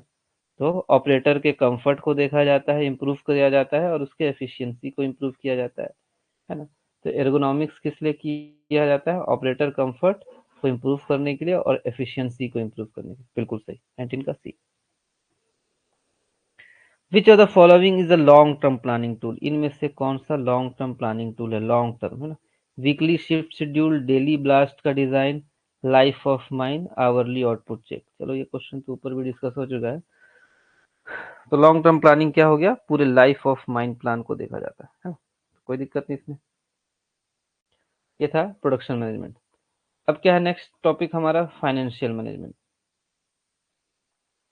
तो ऑपरेटर के कंफर्ट को देखा जाता है, इम्प्रूव किया जाता है और उसके एफिशिएंसी को इम्प्रूव किया जाता है ना? तो एर्गोनॉमिक्स किस लिए किया जाता है? ऑपरेटर कंफर्ट को इम्प्रूव करने के लिए और एफिशिएंसी को इम्प्रूव करने के लिए। बिल्कुल सही, 19 का C. Which of the following is a long term planning tool, इनमें से कौन सा लॉन्ग टर्म प्लानिंग टूल है? लॉन्ग टर्म, है ना? Weekly shift schedule, daily blast का design, life of mine, hourly output check. चलो, ये क्वेश्चन तो ऊपर भी डिस्कस हो चुका है। तो लॉन्ग टर्म प्लानिंग क्या हो गया? पूरे लाइफ ऑफ माइन प्लान को देखा जाता है ना? कोई दिक्कत नहीं इसमें। ये था प्रोडक्शन मैनेजमेंट। अब क्या है नेक्स्ट टॉपिक हमारा? Financial management.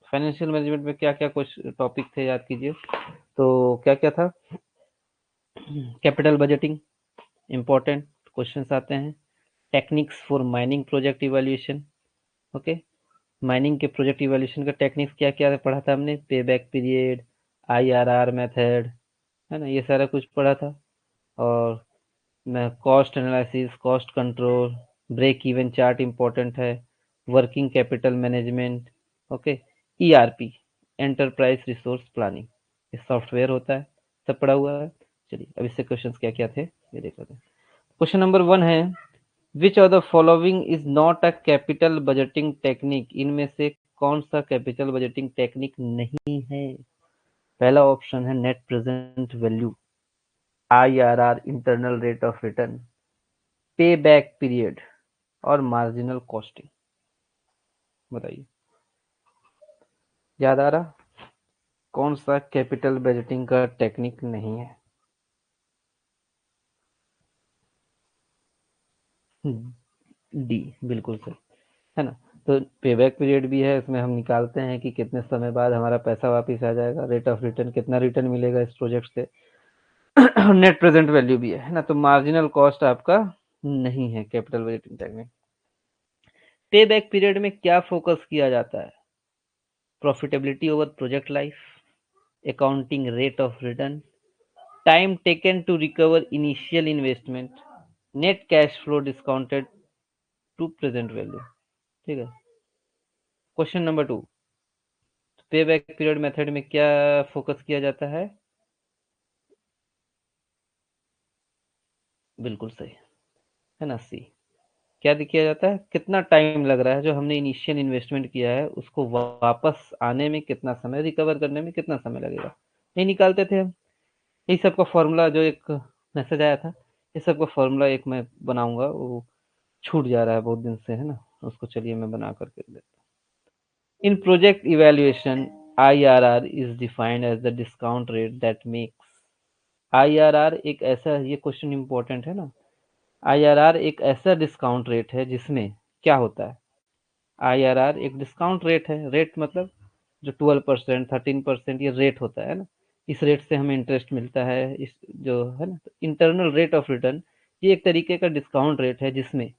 फाइनेंशियल मैनेजमेंट में क्या क्या कुछ टॉपिक थे, याद कीजिए। तो क्या क्या था? कैपिटल बजटिंग, इंपॉर्टेंट क्वेश्चंस आते हैं। Techniques for mining project evaluation. Okay, mining के प्रोजेक्ट इवैल्यूएशन का टेक्निक्स क्या क्या पढ़ा था हमने? पे बैक पीरियड, आईआरआर मेथड, है ना? ये सारा कुछ पढ़ा था। और मैं cost analysis, cost control, break even chart important है, working capital management, okay, ERP, enterprise resource planning, ये सॉफ्टवेयर होता है, सब पढ़ा हुआ है। चलिए, अब इससे क्वेश्चंस क्या क्या थे ये देख लेते हैं। क्वेश्चन नंबर 1 है, विच of the following is not a capital budgeting technique, इनमें से कौन सा कैपिटल बजटिंग टेक्निक नहीं है? पहला ऑप्शन है net present value, IRR, internal rate of return, पे बैक पीरियड, और मार्जिनल कॉस्टिंग। बताइए, याद आ रहा? कौन सा कैपिटल बजटिंग का टेक्निक नहीं है? डी, बिल्कुल सही, है ना? तो पे बैक पीरियड भी है, इसमें हम निकालते हैं कि कितने समय बाद हमारा पैसा वापस आ जाएगा, रेट ऑफ रिटर्न, कितना रिटर्न मिलेगा इस प्रोजेक्ट से। नेट प्रेजेंट वैल्यू भी है ना? तो मार्जिनल कॉस्ट आपका नहीं है capital budgeting technique. Pay back period में क्या फोकस किया जाता है? Profitability over project life, accounting rate of return, time taken to recover initial investment, net cash flow discounted to present value. ठीक है। क्वेश्चन नंबर 2, पे बैक पीरियड मेथड में क्या फोकस किया जाता है? बिल्कुल सही, है ना? सी। क्या किया जाता है? कितना टाइम लग रहा है जो हमने इनिशियल इन्वेस्टमेंट किया है उसको वापस आने में, कितना समय, रिकवर करने में कितना समय लगेगा, ये निकालते थे हम। यही सबका फॉर्मूला, जो एक मैसेज आया था, ये सबका फॉर्मूला एक मैं बनाऊंगा, वो छूट जा रहा है बहुत दिन से, है ना? उसको चलिए मैं बना करके देता हूँ। In project evaluation, IRR is defined as the discount rate that makes, IRR एक ऐसा, ये क्वेश्चन इंपॉर्टेंट है ना, आईआरआर एक ऐसा डिस्काउंट रेट है जिसमें क्या होता है? आईआरआर एक डिस्काउंट रेट है, रेट मतलब जो 12%, 13% ये रेट होता है ना? इस रेट से हमें इंटरेस्ट मिलता है, इस जो है ना, इंटरनल रेट ऑफ रिटर्न, ये एक तरीके का डिस्काउंट रेट है जिसमें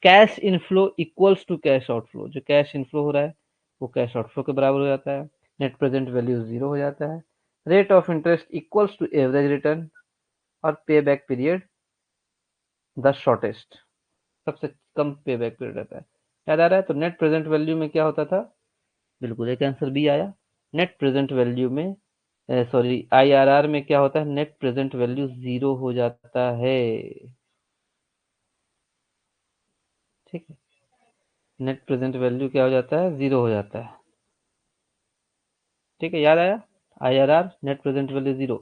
cash inflow equals to cash outflow, जो कैश इनफ्लो हो रहा है वो कैश आउटफ्लो के बराबर हो जाता है, नेट प्रेजेंट वैल्यू जीरो हो जाता है, rate of interest equals to average return, और pay back period the shortest, सबसे कम पे बैक पीरियड रहता है। याद आ रहा है? तो नेट प्रेजेंट वैल्यू में क्या होता था? बिल्कुल एक आंसर बी आया। नेट प्रेजेंट वैल्यू में सॉरी आईआरआर में क्या होता है? नेट प्रेजेंट वैल्यू 0 हो जाता है। ठीक है, नेट प्रेजेंट वैल्यू क्या हो जाता है? 0 हो जाता है। ठीक है, याद आया? IRR net present value 0।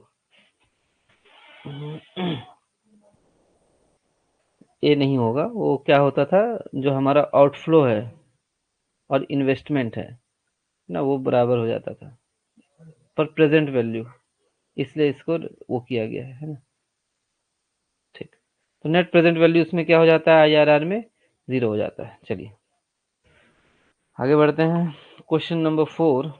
ये नहीं होगा, वो क्या होता था, जो हमारा आउटफ्लो है और इन्वेस्टमेंट है ना, वो बराबर हो जाता था पर प्रेजेंट वैल्यू, इसलिए इसको वो किया गया है ना। ठीक, तो नेट प्रेजेंट वैल्यू इसमें क्या हो जाता है? आईआरआर में 0 हो जाता है। चलिए आगे बढ़ते हैं। Question number 4,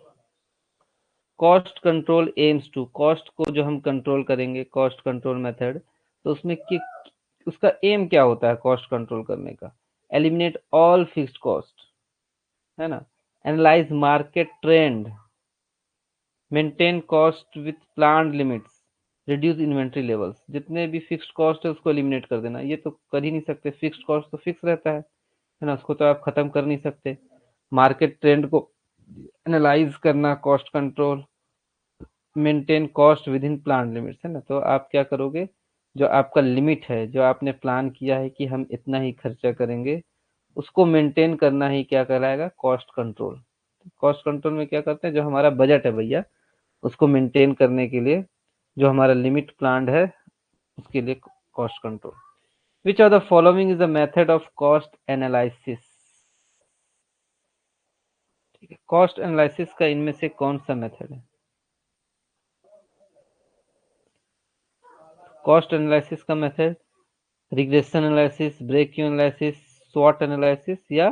cost control aims to, cost को जो हम कंट्रोल करेंगे, कॉस्ट कंट्रोल मेथड, तो उसमें उसका एम क्या होता है कॉस्ट कंट्रोल करने का? एलिमिनेट ऑल फिक्स्ड कॉस्ट, है ना, analyse market trend, maintain cost with planned limits, reduce inventory levels. जितने भी फिक्स्ड कॉस्ट है उसको एलिमिनेट कर देना। ये तो कर ही नहीं सकते, फिक्स्ड कॉस्ट तो फिक्स रहता है ना, उसको तो आप खत्म कर नहीं सकते। मार्केट ट्रेंड को एनालाइज करना, cost control, maintain cost with in plan limits, है ना। तो आप क्या करोगे? जो आपका लिमिट है, जो आपने प्लान किया है कि हम इतना ही खर्चा करेंगे, उसको मेंटेन करना ही क्या कहलाएगा? Cost control. कॉस्ट कंट्रोल में क्या करते हैं? जो हमारा बजट है भैया, उसको मेंटेन करने के लिए जो हमारा लिमिट प्लान है, उसके लिए cost control. Which of the following is the method of cost analysis? ठीक है, कॉस्ट एनालिसिस का इनमें से कौन सा मेथड है? कॉस्ट एनालिसिस का method regression analysis, break even analysis, स्वॉट एनालिसिस या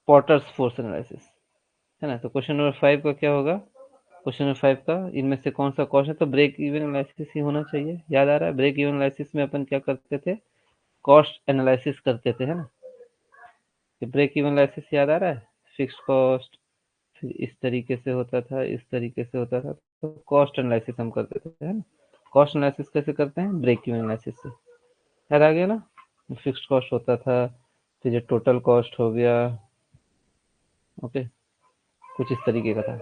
पॉटर्स फोर्स एनालिसिस, है ना। तो क्वेश्चन नंबर 5 का क्या होगा? क्वेश्चन नंबर 5 का इनमें से कौन सा कॉस्ट है? तो ब्रेक इवन एनालिसिस ही होना चाहिए। याद आ रहा है? ब्रेक इवन एनालिसिस में अपन क्या करते थे? कॉस्ट एनालिसिस करते थे, है ना। कि ब्रेक इवन एनालिसिस याद आ रहा है? फिक्स्ड कॉस्ट, फिर इस तरीके से होता था, इस तरीके से होता था, तो कॉस्ट एनालिसिस हम करते थे, है ना। कॉस्ट एनालिसिस कैसे करते हैं? ब्रेक इवन एनालिसिस से। याद आ गया ना? फिक्स्ड कॉस्ट होता था, फिर जो टोटल कॉस्ट हो गया, ओके, कुछ इस तरीके का था।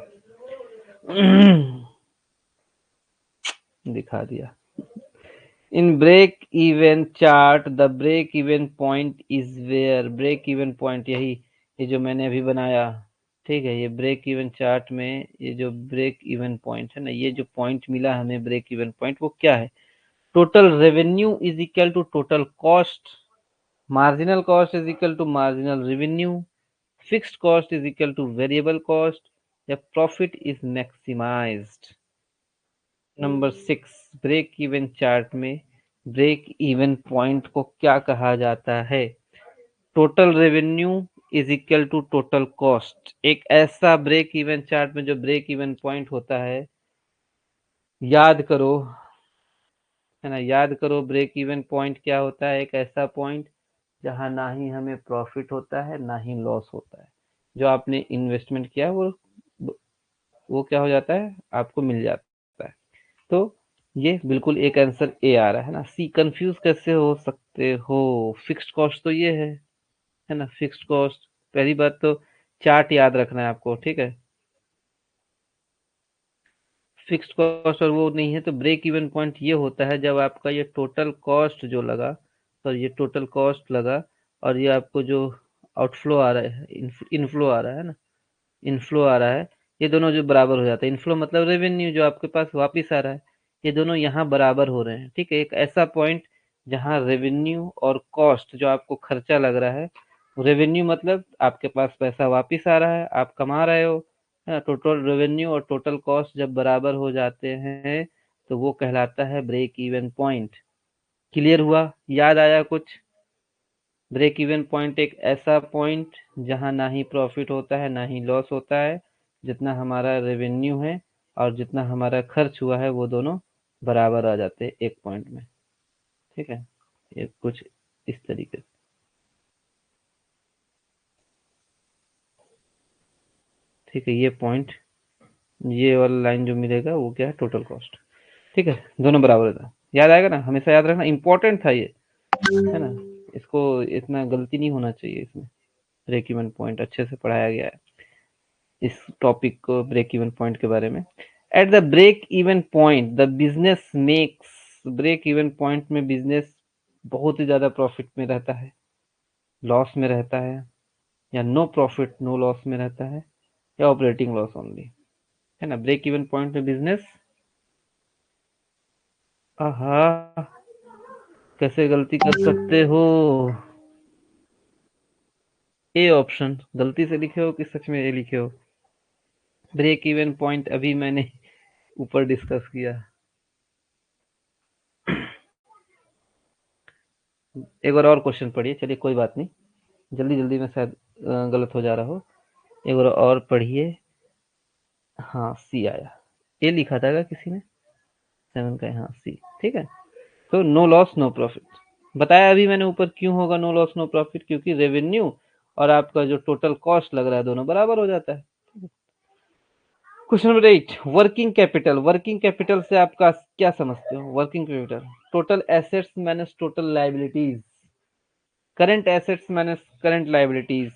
दिखा दिया। In break even chart the break even point is where, break even point यही, ये जो मैंने अभी बनाया, ठीक है, ये ब्रेक इवन चार्ट में ये जो ब्रेक इवन पॉइंट है ना, ये जो पॉइंट मिला हमें ब्रेक इवन पॉइंट, वो क्या है? Total revenue is equal to total cost, marginal cost is equal to marginal revenue, fixed cost is equal to variable cost, या profit is maximised. Number 6, break even chart में break even point को क्या कहा जाता है? Total revenue is equal to total cost. एक ऐसा break even chart में जो ब्रेक इवन पॉइंट होता है, याद करो, है ना, याद करो, ब्रेक इवन पॉइंट क्या होता है? एक ऐसा पॉइंट जहां ना ही हमें प्रॉफिट होता है ना ही लॉस होता है। जो आपने इन्वेस्टमेंट किया है वो क्या हो जाता है? आपको मिल जाता है। तो ये बिल्कुल एक आंसर ए आ रहा है ना। सी कंफ्यूज कैसे हो सकते हो? फिक्स्ड कॉस्ट तो ये है ना, फिक्स्ड कॉस्ट। पहली बात तो चार्ट याद रखना है आपको, ठीक है। फिक्स्ड कॉस्ट और वो नहीं है, तो ब्रेक इवन पॉइंट ये होता है जब आपका ये टोटल कॉस्ट जो लगा, तो ये टोटल कॉस्ट लगा, और ये आपको जो आउटफ्लो आ रहा है, इनफ्लो आ रहा है ना, इनफ्लो आ रहा है, ये दोनों जो बराबर हो जाता है, इनफ्लो मतलब रेवेन्यू जो आपके पास वापस आ रहा है, ये दोनों यहाँ बराबर हो रहे हैं। ठीक है, एक ऐसा पॉइंट जहाँ रेवेन्यू और कॉस्ट जो आपको खर्चा लग रहा है, रेवेन्यू मतलब आपके पास पैसा वापस आ रहा है, आप कमा रहे हो, है ना। टोटल रेवेन्यू और टोटल कॉस्ट जब बराबर हो जाते हैं तो वो कहलाता है ब्रेक इवन पॉइंट। क्लियर हुआ? याद आया कुछ? ब्रेक इवन पॉइंट एक ऐसा पॉइंट जहां ना ही प्रॉफिट होता है ना ही लॉस होता है, जितना हमारा रेवेन्यू है और जितना हमारा खर्च हुआ है वो दोनों बराबर आ जाते हैं एक पॉइंट में। ठीक है, ये कुछ इस तरीके से। ठीक है, ये पॉइंट, ये वाला लाइन जो मिलेगा वो क्या है? Total cost. ठीक है, दोनों बराबर था। याद आएगा ना, हमेशा याद रखना, इंपॉर्टेंट था ये, है ना। इसको इतना गलती नहीं होना चाहिए इसमें। ब्रेक इवन पॉइंट अच्छे से पढ़ाया गया है इस टॉपिक को, ब्रेक इवन पॉइंट के बारे में। At the break even point the business makes, break even point में बिजनेस बहुत ही ज्यादा प्रॉफिट में रहता है, लॉस में रहता है, या नो प्रॉफिट नो लॉस में रहता है, या ऑपरेटिंग लॉस ओनली, है ना। ब्रेक इवन पॉइंट में बिजनेस, आहा, कैसे गलती कर सकते हो। ए ऑप्शन गलती से लिखे हो कि सच में ए लिखे हो। ब्रेक इवन पॉइंट अभी मैंने ऊपर डिस्कस किया। एक बार और क्वेश्चन पढ़िए, चलिए कोई बात नहीं, जल्दी जल्दी में शायद गलत हो जा रहा हो। एक बार और पढ़िए। हाँ सी आया, ए लिखा था क्या किसी ने, 7 का, हाँ सी, ठीक है। तो नो लॉस नो प्रॉफिट बताया अभी मैंने ऊपर, क्यों होगा नो लॉस नो प्रॉफिट, क्योंकि रेवेन्यू और आपका जो टोटल कॉस्ट लग रहा है दोनों बराबर हो जाता है। Question number 8, working capital. Working capital से आपका क्या समझते हो? Working capital total assets minus total liabilities, current assets minus current liabilities,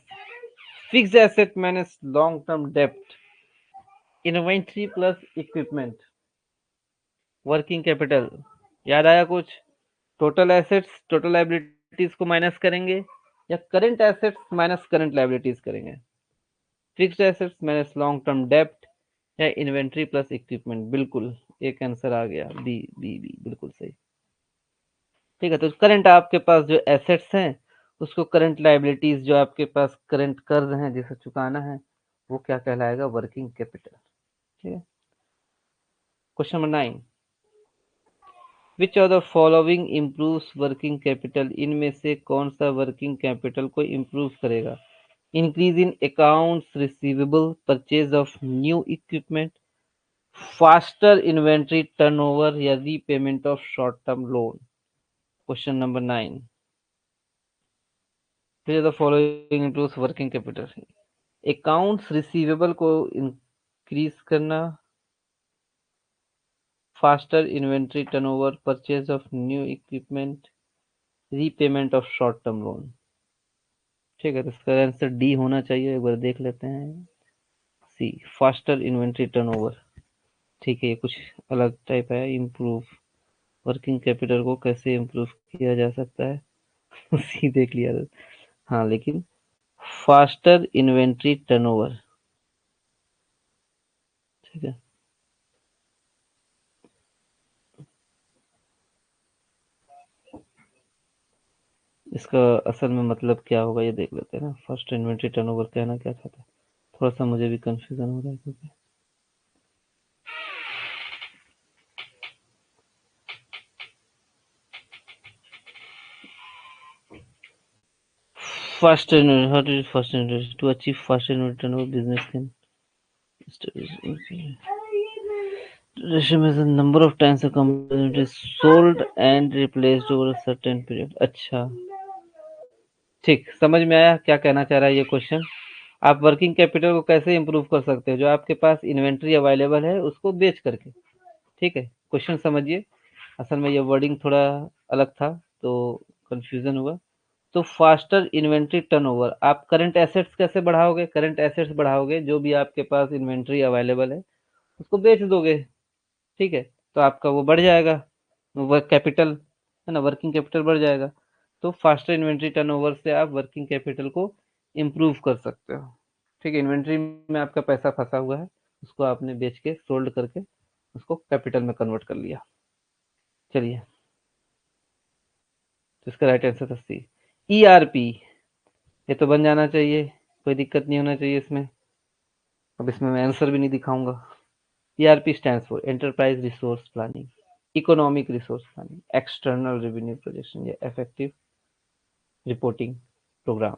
fixed asset minus long term डेप्ट, inventory plus equipment. Working capital याद आया कुछ? टोटल एसेट्स टोटल लाइबिलिटीज को माइनस करेंगे, या current assets minus current liabilities करेंगे, fixed assets minus long term डेप्ट, या इन्वेंट्री प्लस इक्विपमेंट। बिल्कुल एक आंसर आ गया, बी बी बी, बिल्कुल सही। ठीक है, तो करंट आपके पास जो एसेट्स हैं उसको करंट लाइबिलिटीज, जो आपके पास करंट कर्ज हैं जिसे चुकाना है, वो क्या कहलाएगा? Working capital. ठीक है। Question number 9, which of the following improves working capital, इनमें से कौन सा वर्किंग कैपिटल को इम्प्रूव करेगा? Increase in accounts receivable, purchase of new equipment, faster inventory turnover, या repayment of short term loan. Question number 9, which of the following improves working capital? Accounts receivable को increase करना, faster inventory turnover, purchase of new equipment, repayment of short term loan. ठीक है, तो इसका answer D होना चाहिए, एक बार देख लेते हैं। सी, फास्टर इन्वेंट्री टर्नओवर। ठीक है, ये कुछ अलग टाइप है। इम्प्रूव वर्किंग कैपिटल को कैसे इम्प्रूव किया जा सकता है? सी देख लिया। हाँ, लेकिन फास्टर इन्वेंट्री टर्नओवर, ठीक है। इसका असल में मतलब क्या होगा ये देख लेते हैं ना। फर्स्ट इन्वेंट्री टर्नओवर कहना क्या चाहता है, थोड़ा सा मुझे भी कंफ्यूजन हो रहा है, क्योंकि first how did first inventory to achieve first inventory turnover business can is the number of times a company is sold and replaced over a certain period। अच्छा, ठीक, समझ में आया क्या कहना चाह रहा है ये क्वेश्चन। आप वर्किंग कैपिटल को कैसे इंप्रूव कर सकते हो? जो आपके पास इन्वेंट्री अवेलेबल है उसको बेच करके। ठीक है, क्वेश्चन समझिए। असल में ये वर्डिंग थोड़ा अलग था तो कंफ्यूजन हुआ। तो फास्टर इन्वेंट्री टर्नओवर, आप करंट एसेट्स कैसे बढ़ाओगे? करंट एसेट्स बढ़ाओगे, जो भी आपके पास इन्वेंट्री अवेलेबल है उसको बेच दोगे। ठीक है, तो आपका वो बढ़ जाएगा, वर्क कैपिटल, है ना, वर्किंग कैपिटल बढ़ जाएगा। तो फास्टर इन्वेंट्री टर्नओवर से आप वर्किंग कैपिटल को इम्प्रूव कर सकते हो। ठीक है, इन्वेंट्री में आपका पैसा फंसा हुआ है, उसको आपने बेच के सोल्ड करके उसको कैपिटल में कन्वर्ट कर लिया। चलिए, तो इसका राइट आंसर था सी, ईआरपी। ये तो बन जाना चाहिए, कोई दिक्कत नहीं होना चाहिए इसमें। अब इसमें मैं आंसर भी नहीं दिखाऊंगा। ERP stands for enterprise resource planning, economic resource planning, external revenue projection, या effective reporting program.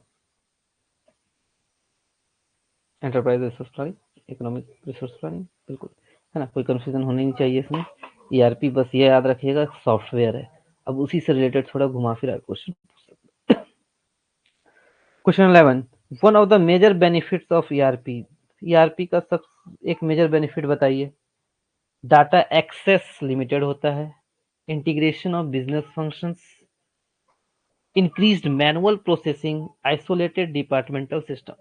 Enterprise resource planning, economic resource planning, बिल्कुल, है ना, कोई कंफ्यूजन होनी नहीं चाहिए इसमें। ईआरपी बस ये याद रखिएगा सॉफ्टवेयर है। अब उसी से रिलेटेड थोड़ा घुमा फिरा question. Question 11, one of the major benefits of ERP. ERP का सब एक मेजर बेनिफिट बताइए। डाटा एक्सेस लिमिटेड होता है, integration of business functions, increased manual processing, isolated departmental system.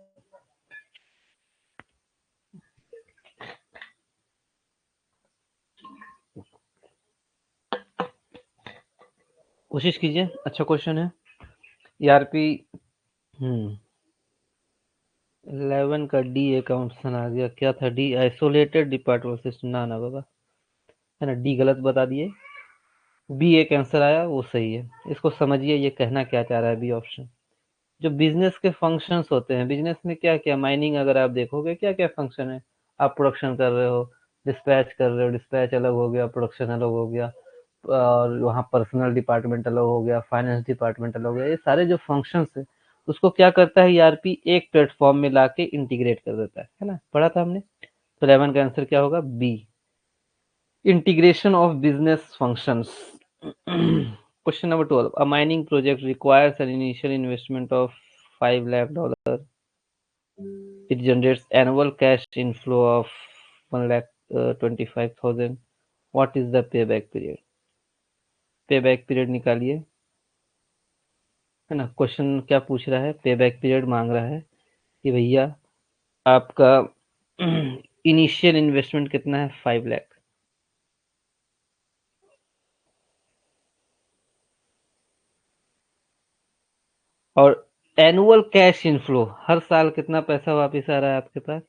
कोशिश कीजिए, अच्छा क्वेश्चन है। ईआरपी 11 का डी एक ऑप्शन आ गया, क्या था डी? Isolated department system. ना ना बाबा, है ना, डी गलत बता दिए। बी एक आंसर आया, वो सही है। इसको समझिए, ये कहना क्या चाह रहा है बी ऑप्शन। जो बिजनेस के फंक्शंस होते हैं, बिजनेस में क्या क्या, माइनिंग अगर आप देखोगे क्या क्या फंक्शन है। आप प्रोडक्शन कर रहे हो, डिस्पैच कर रहे हो, डिस्पैच अलग हो गया, प्रोडक्शन अलग हो गया, और वहाँ पर्सनल डिपार्टमेंट अलग हो गया, फाइनेंस डिपार्टमेंट अलग हो गया। ये सारे जो फंक्शंस है उसको क्या करता है ईआरपी, एक प्लेटफॉर्म में लाके इंटीग्रेट कर देता है ना, पढ़ा था हमने। तो 11 का आंसर क्या होगा? B, integration of business functions. Question number 12, a mining project requires an initial investment of $5 lakh. It generates annual cash inflow of 1,25,000. What is the payback period? Payback period निकालिए, है ना। क्वेश्चन क्या पूछ रहा है? Payback period मांग रहा है कि भैया आपका इनिशियल इन्वेस्टमेंट कितना है? 5 लाख। और एनुअल कैश इनफ्लो, हर साल कितना पैसा वापस आ रहा है आपके पास?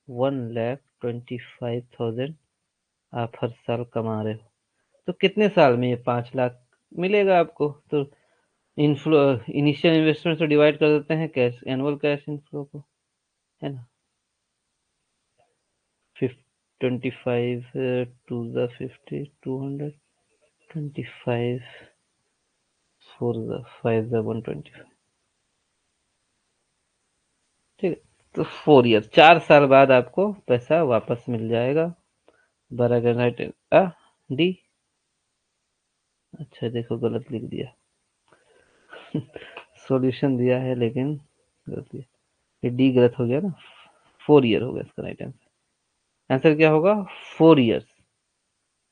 1,25,000 आप हर साल कमा रहे हो। तो कितने साल में ये 5 लाख मिलेगा आपको? तो इनफ्लो, इनिशियल इन्वेस्टमेंट से डिवाइड कर देते हैं कैश, एनुअल कैश इनफ्लो को, है ना। 25 टू द 50, 200, 25 4 द 5 द 125। ठीक है, तो 4 ईयर, 4 साल बाद आपको पैसा वापस मिल जाएगा। 12 डी। अच्छा देखो, गलत लिख दिया। सॉल्यूशन दिया है लेकिन गलत दिया, ये डी गलत हो गया ना। 4 ईयर होगा इसका राइट आंसर। आंसर क्या होगा? 4 ईयर्स,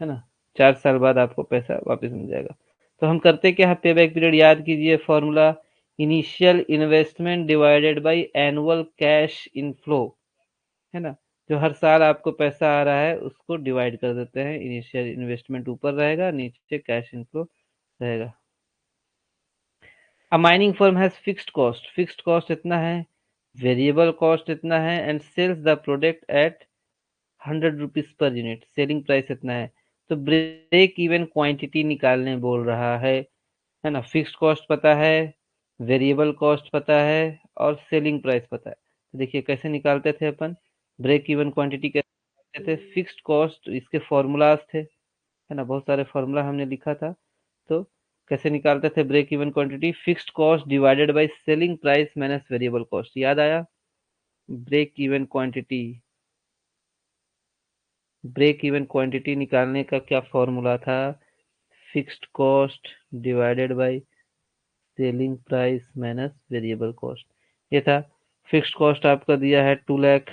है ना। 4 साल बाद आपको पैसा वापस मिल जाएगा। तो हम करते क्या है, पे बैक पीरियड याद कीजिए, formula initial investment divided by annual cash inflow, है ना। जो हर साल आपको पैसा आ रहा है उसको डिवाइड कर देते हैं। इनिशियल इन्वेस्टमेंट ऊपर रहेगा, नीचे कैश इनफ्लो रहेगा। A mining firm has fixed cost, fixed cost इतना है, वेरिएबल कॉस्ट इतना है, and sales the product at 100 rupees per unit, selling price इतना है। तो ब्रेक इवन क्वांटिटी निकालने बोल रहा है ना। फिक्स्ड कॉस्ट पता है, वेरिएबल कॉस्ट पता है, और सेलिंग प्राइस पता है। तो देखिए कैसे निकालते थे अपन ब्रेक इवन क्वांटिटी, कैसे निकालते थे? फिक्स्ड कॉस्ट, इसके फॉर्मूलाज थे, है ना, बहुत सारे फॉर्मूला हमने लिखा था। तो कैसे निकालते थे break even quantity? Fixed cost divided by selling price minus variable cost, याद आया? Break even quantity, break even quantity निकालने का क्या फॉर्मूला था? Fixed cost divided by selling price minus variable cost, ये था। फिक्स्ड कॉस्ट आपका दिया है 2 lakh,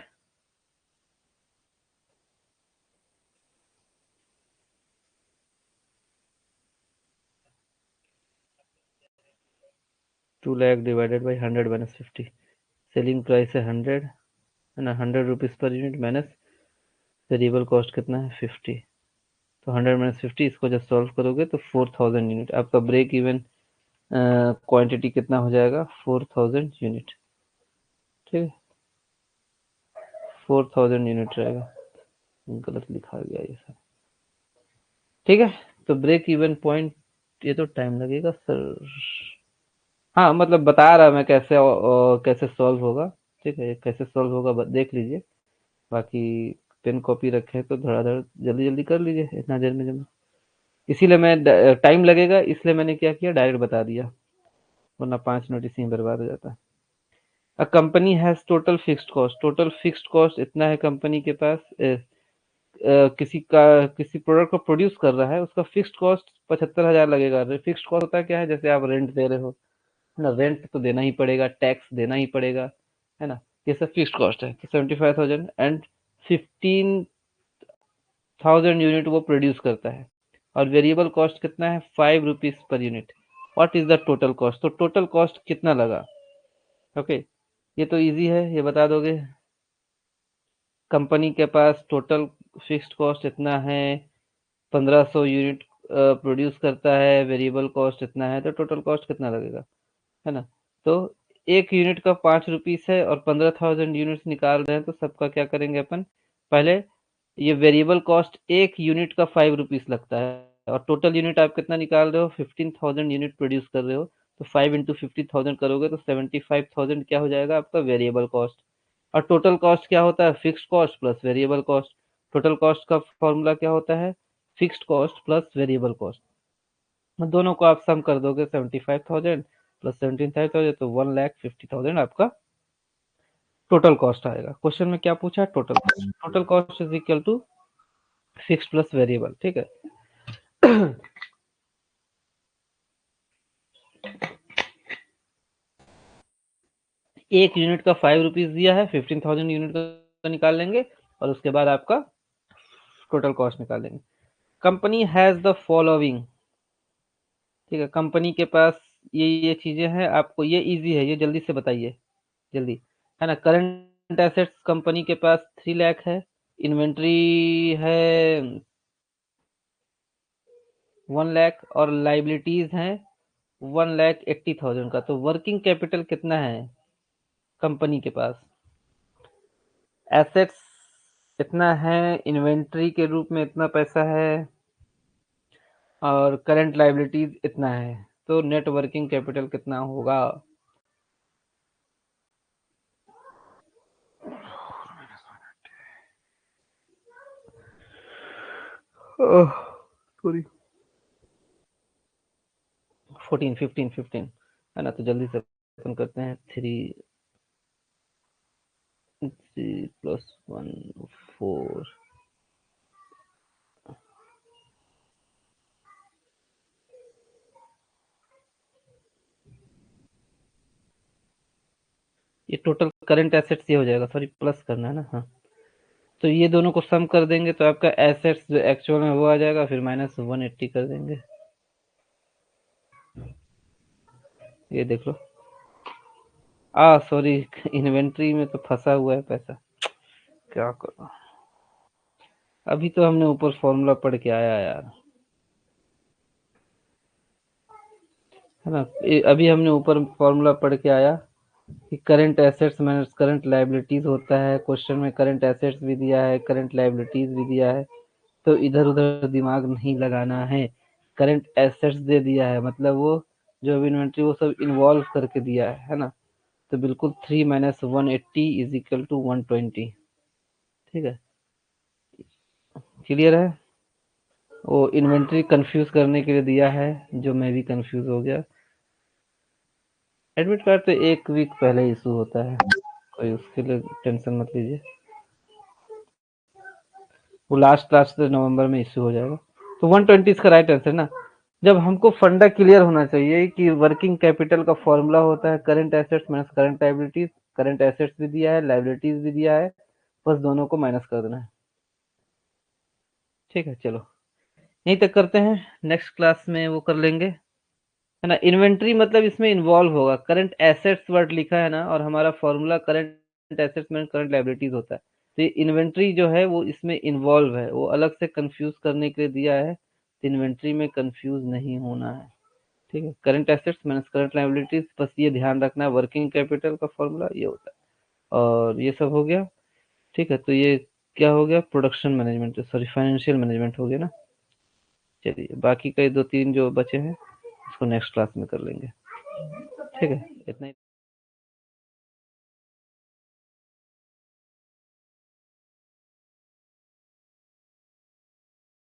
2 lakh divided by 100 - 50। Selling price है 100, है ना, 100 rupees per unit minus variable cost कितना है? 50। तो 100 - 50, इसको जब सॉल्व करोगे तो 4,000 यूनिट आपका ब्रेक इवन क्वांटिटी कितना हो जाएगा? 4,000 यूनिट। ठीक है, 4,000 यूनिट रहेगा। गलत लिखा गया ये सब। ठीक है, तो ब्रेक इवन पॉइंट, ये तो टाइम लगेगा सर। हाँ मतलब बता रहा मैं कैसे कैसे सॉल्व होगा। ठीक है, ये कैसे सॉल्व होगा देख लीजिए। बाकी पेन कॉपी रखे तो धड़ाधड़ जल्दी जल्दी कर लीजिए, इतना देर में जमा। इसीलिए मैं, टाइम लगेगा इसलिए मैंने क्या किया, डायरेक्ट बता दिया, वरना 5 मिनट इसी में बर्बाद हो जाता। A company has total fixed cost, total fixed cost इतना है कंपनी के पास। किसी प्रोडक्ट को प्रोड्यूस कर रहा है, उसका फिक्स्ड कॉस्ट 75,000 लगेगा। फिक्स्ड कॉस्ट होता क्या है? जैसे आप रेंट दे रहे हो, है ना, रेंट तो देना ही पड़ेगा, टैक्स देना ही पड़ेगा, है ना। ये सब फिक्स्ड कॉस्ट है। तो 75,000 एंड 15,000 यूनिट वो प्रोड्यूस करता है। और वेरिएबल कॉस्ट कितना है 5 rupees per unit. What is the total cost, तो टोटल कॉस्ट कितना लगा। ओके ये तो इजी है, ये बता दोगे। कंपनी के पास टोटल फिक्स्ड कॉस्ट इतना है, 1500 यूनिट प्रोड्यूस करता है, वेरिएबल कॉस्ट इतना है, तो टोटल कॉस्ट कितना लगेगा, है ना। तो एक यूनिट का 5 रुपीज है और 15,000 यूनिट्स निकाल रहे हैं, तो सबका क्या करेंगे अपन, पहले ये वेरिएबल कॉस्ट एक यूनिट का 5 रुपीज लगता है, और टोटल यूनिट आप कितना निकाल रहे हो, 15,000 यूनिट प्रोड्यूस कर रहे हो, तो 5 इंटू 50,000 करोगे तो 75,000 क्या हो जाएगा आपका वेरिएबल कॉस्ट। और टोटल कॉस्ट क्या होता है, fixed cost plus variable cost. Total cost का फॉर्मूला क्या होता है, fixed cost plus variable cost. दोनों को आप सम कर दोगे 75,000 प्लस 17,000, तो 1,50,000 आपका टोटल कॉस्ट आएगा। क्वेश्चन में क्या पूछा है, total cost is equal to fix plus variable, ठीक है। एक यूनिट का 5 रुपीज दिया है, 15,000 यूनिट का निकाल लेंगे और उसके बाद आपका टोटल कॉस्ट निकाल लेंगे। कंपनी हैज द फॉलोइंग, ठीक है, कंपनी के पास ये चीजें हैं, आपको ये इजी है, ये जल्दी से बताइए, जल्दी, है ना। करंट एसेट्स कंपनी के पास 3 लाख है, इन्वेंट्री है 1 लाख, और लाइबिलिटीज हैं 1,80,000 का। तो वर्किंग कैपिटल कितना है कंपनी के पास, एसेट्स इतना है, इन्वेंट्री के रूप में इतना पैसा है, और करंट लाइबिलिटीज इतना है, तो नेट वर्किंग कैपिटल कितना होगा। सॉरी, 14 15 15, है ना। तो जल्दी से अपन करते हैं, 3 प्लस 1 4। ये टोटल करंट एसेट्स ये हो जाएगा, सॉरी प्लस करना है ना, हाँ। तो ये दोनों को सम कर देंगे तो आपका एसेट्स जो एक्चुअल में वो आ जाएगा, फिर -180 कर देंगे, ये देख लो। सॉरी, इन्वेंट्री में तो फंसा हुआ है पैसा, क्या करूं। अभी तो हमने ऊपर फॉर्मूला पढ़ के आया यार, है ना। अभी हमने ऊपर फॉर्मूला पढ़ के आया कि current assets minus current liabilities होता है। क्वेश्चन में करंट एसेट्स भी दिया है, करंट लायबिलिटीज भी दिया है, तो इधर उधर दिमाग नहीं लगाना है। करंट एसेट्स दे दिया है, मतलब वो जो भी इन्वेंट्री वो सब इन्वॉल्व करके दिया है ना। तो बिल्कुल 3 - 180 इज इक्वल टू 120, ठीक है, क्लियर है। वो इन्वेंट्री कंफ्यूज करने के लिए दिया है, जो मैं भी कंफ्यूज हो गया। एडमिट कार्ड तो 1 वीक पहले इशू होता है, कोई उसके लिए टेंशन मत लीजिए, वो लास्ट लास्ट नवंबर में इशू हो जाएगा। तो 120 इसका राइट आंसर ना। जब हमको फंडा क्लियर होना चाहिए कि वर्किंग कैपिटल का फॉर्मूला होता है current assets minus current liabilities, current assets भी दिया है, लायबिलिटीज भी दिया है, बस दोनों को माइनस कर देना है, ठीक है। चलो यहीं तक करते हैं, नेक्स्ट क्लास में वो कर लेंगे, है ना। इन्वेंट्री मतलब इसमें इन्वॉल्व होगा, करंट एसेट्स वर्ड लिखा है ना, और हमारा फॉर्मूला करंट एसेट्स में करंट लायबिलिटीज होता है, तो ये इन्वेंट्री जो है वो इसमें इन्वॉल्व है, वो अलग से कंफ्यूज करने के लिए दिया है, तो इन्वेंट्री में कंफ्यूज नहीं होना है, ठीक है। Current assets minus current liabilities, बस ये ध्यान रखना है, वर्किंग कैपिटल का फॉर्मूला ये होता है, और ये सब हो गया, ठीक है। तो ये क्या हो गया, production management, sorry financial management हो गया ना। चलिए बाकी के 2 3 जो बचे हैं उसको नेक्स्ट क्लास में कर लेंगे, ठीक है, इतना ही।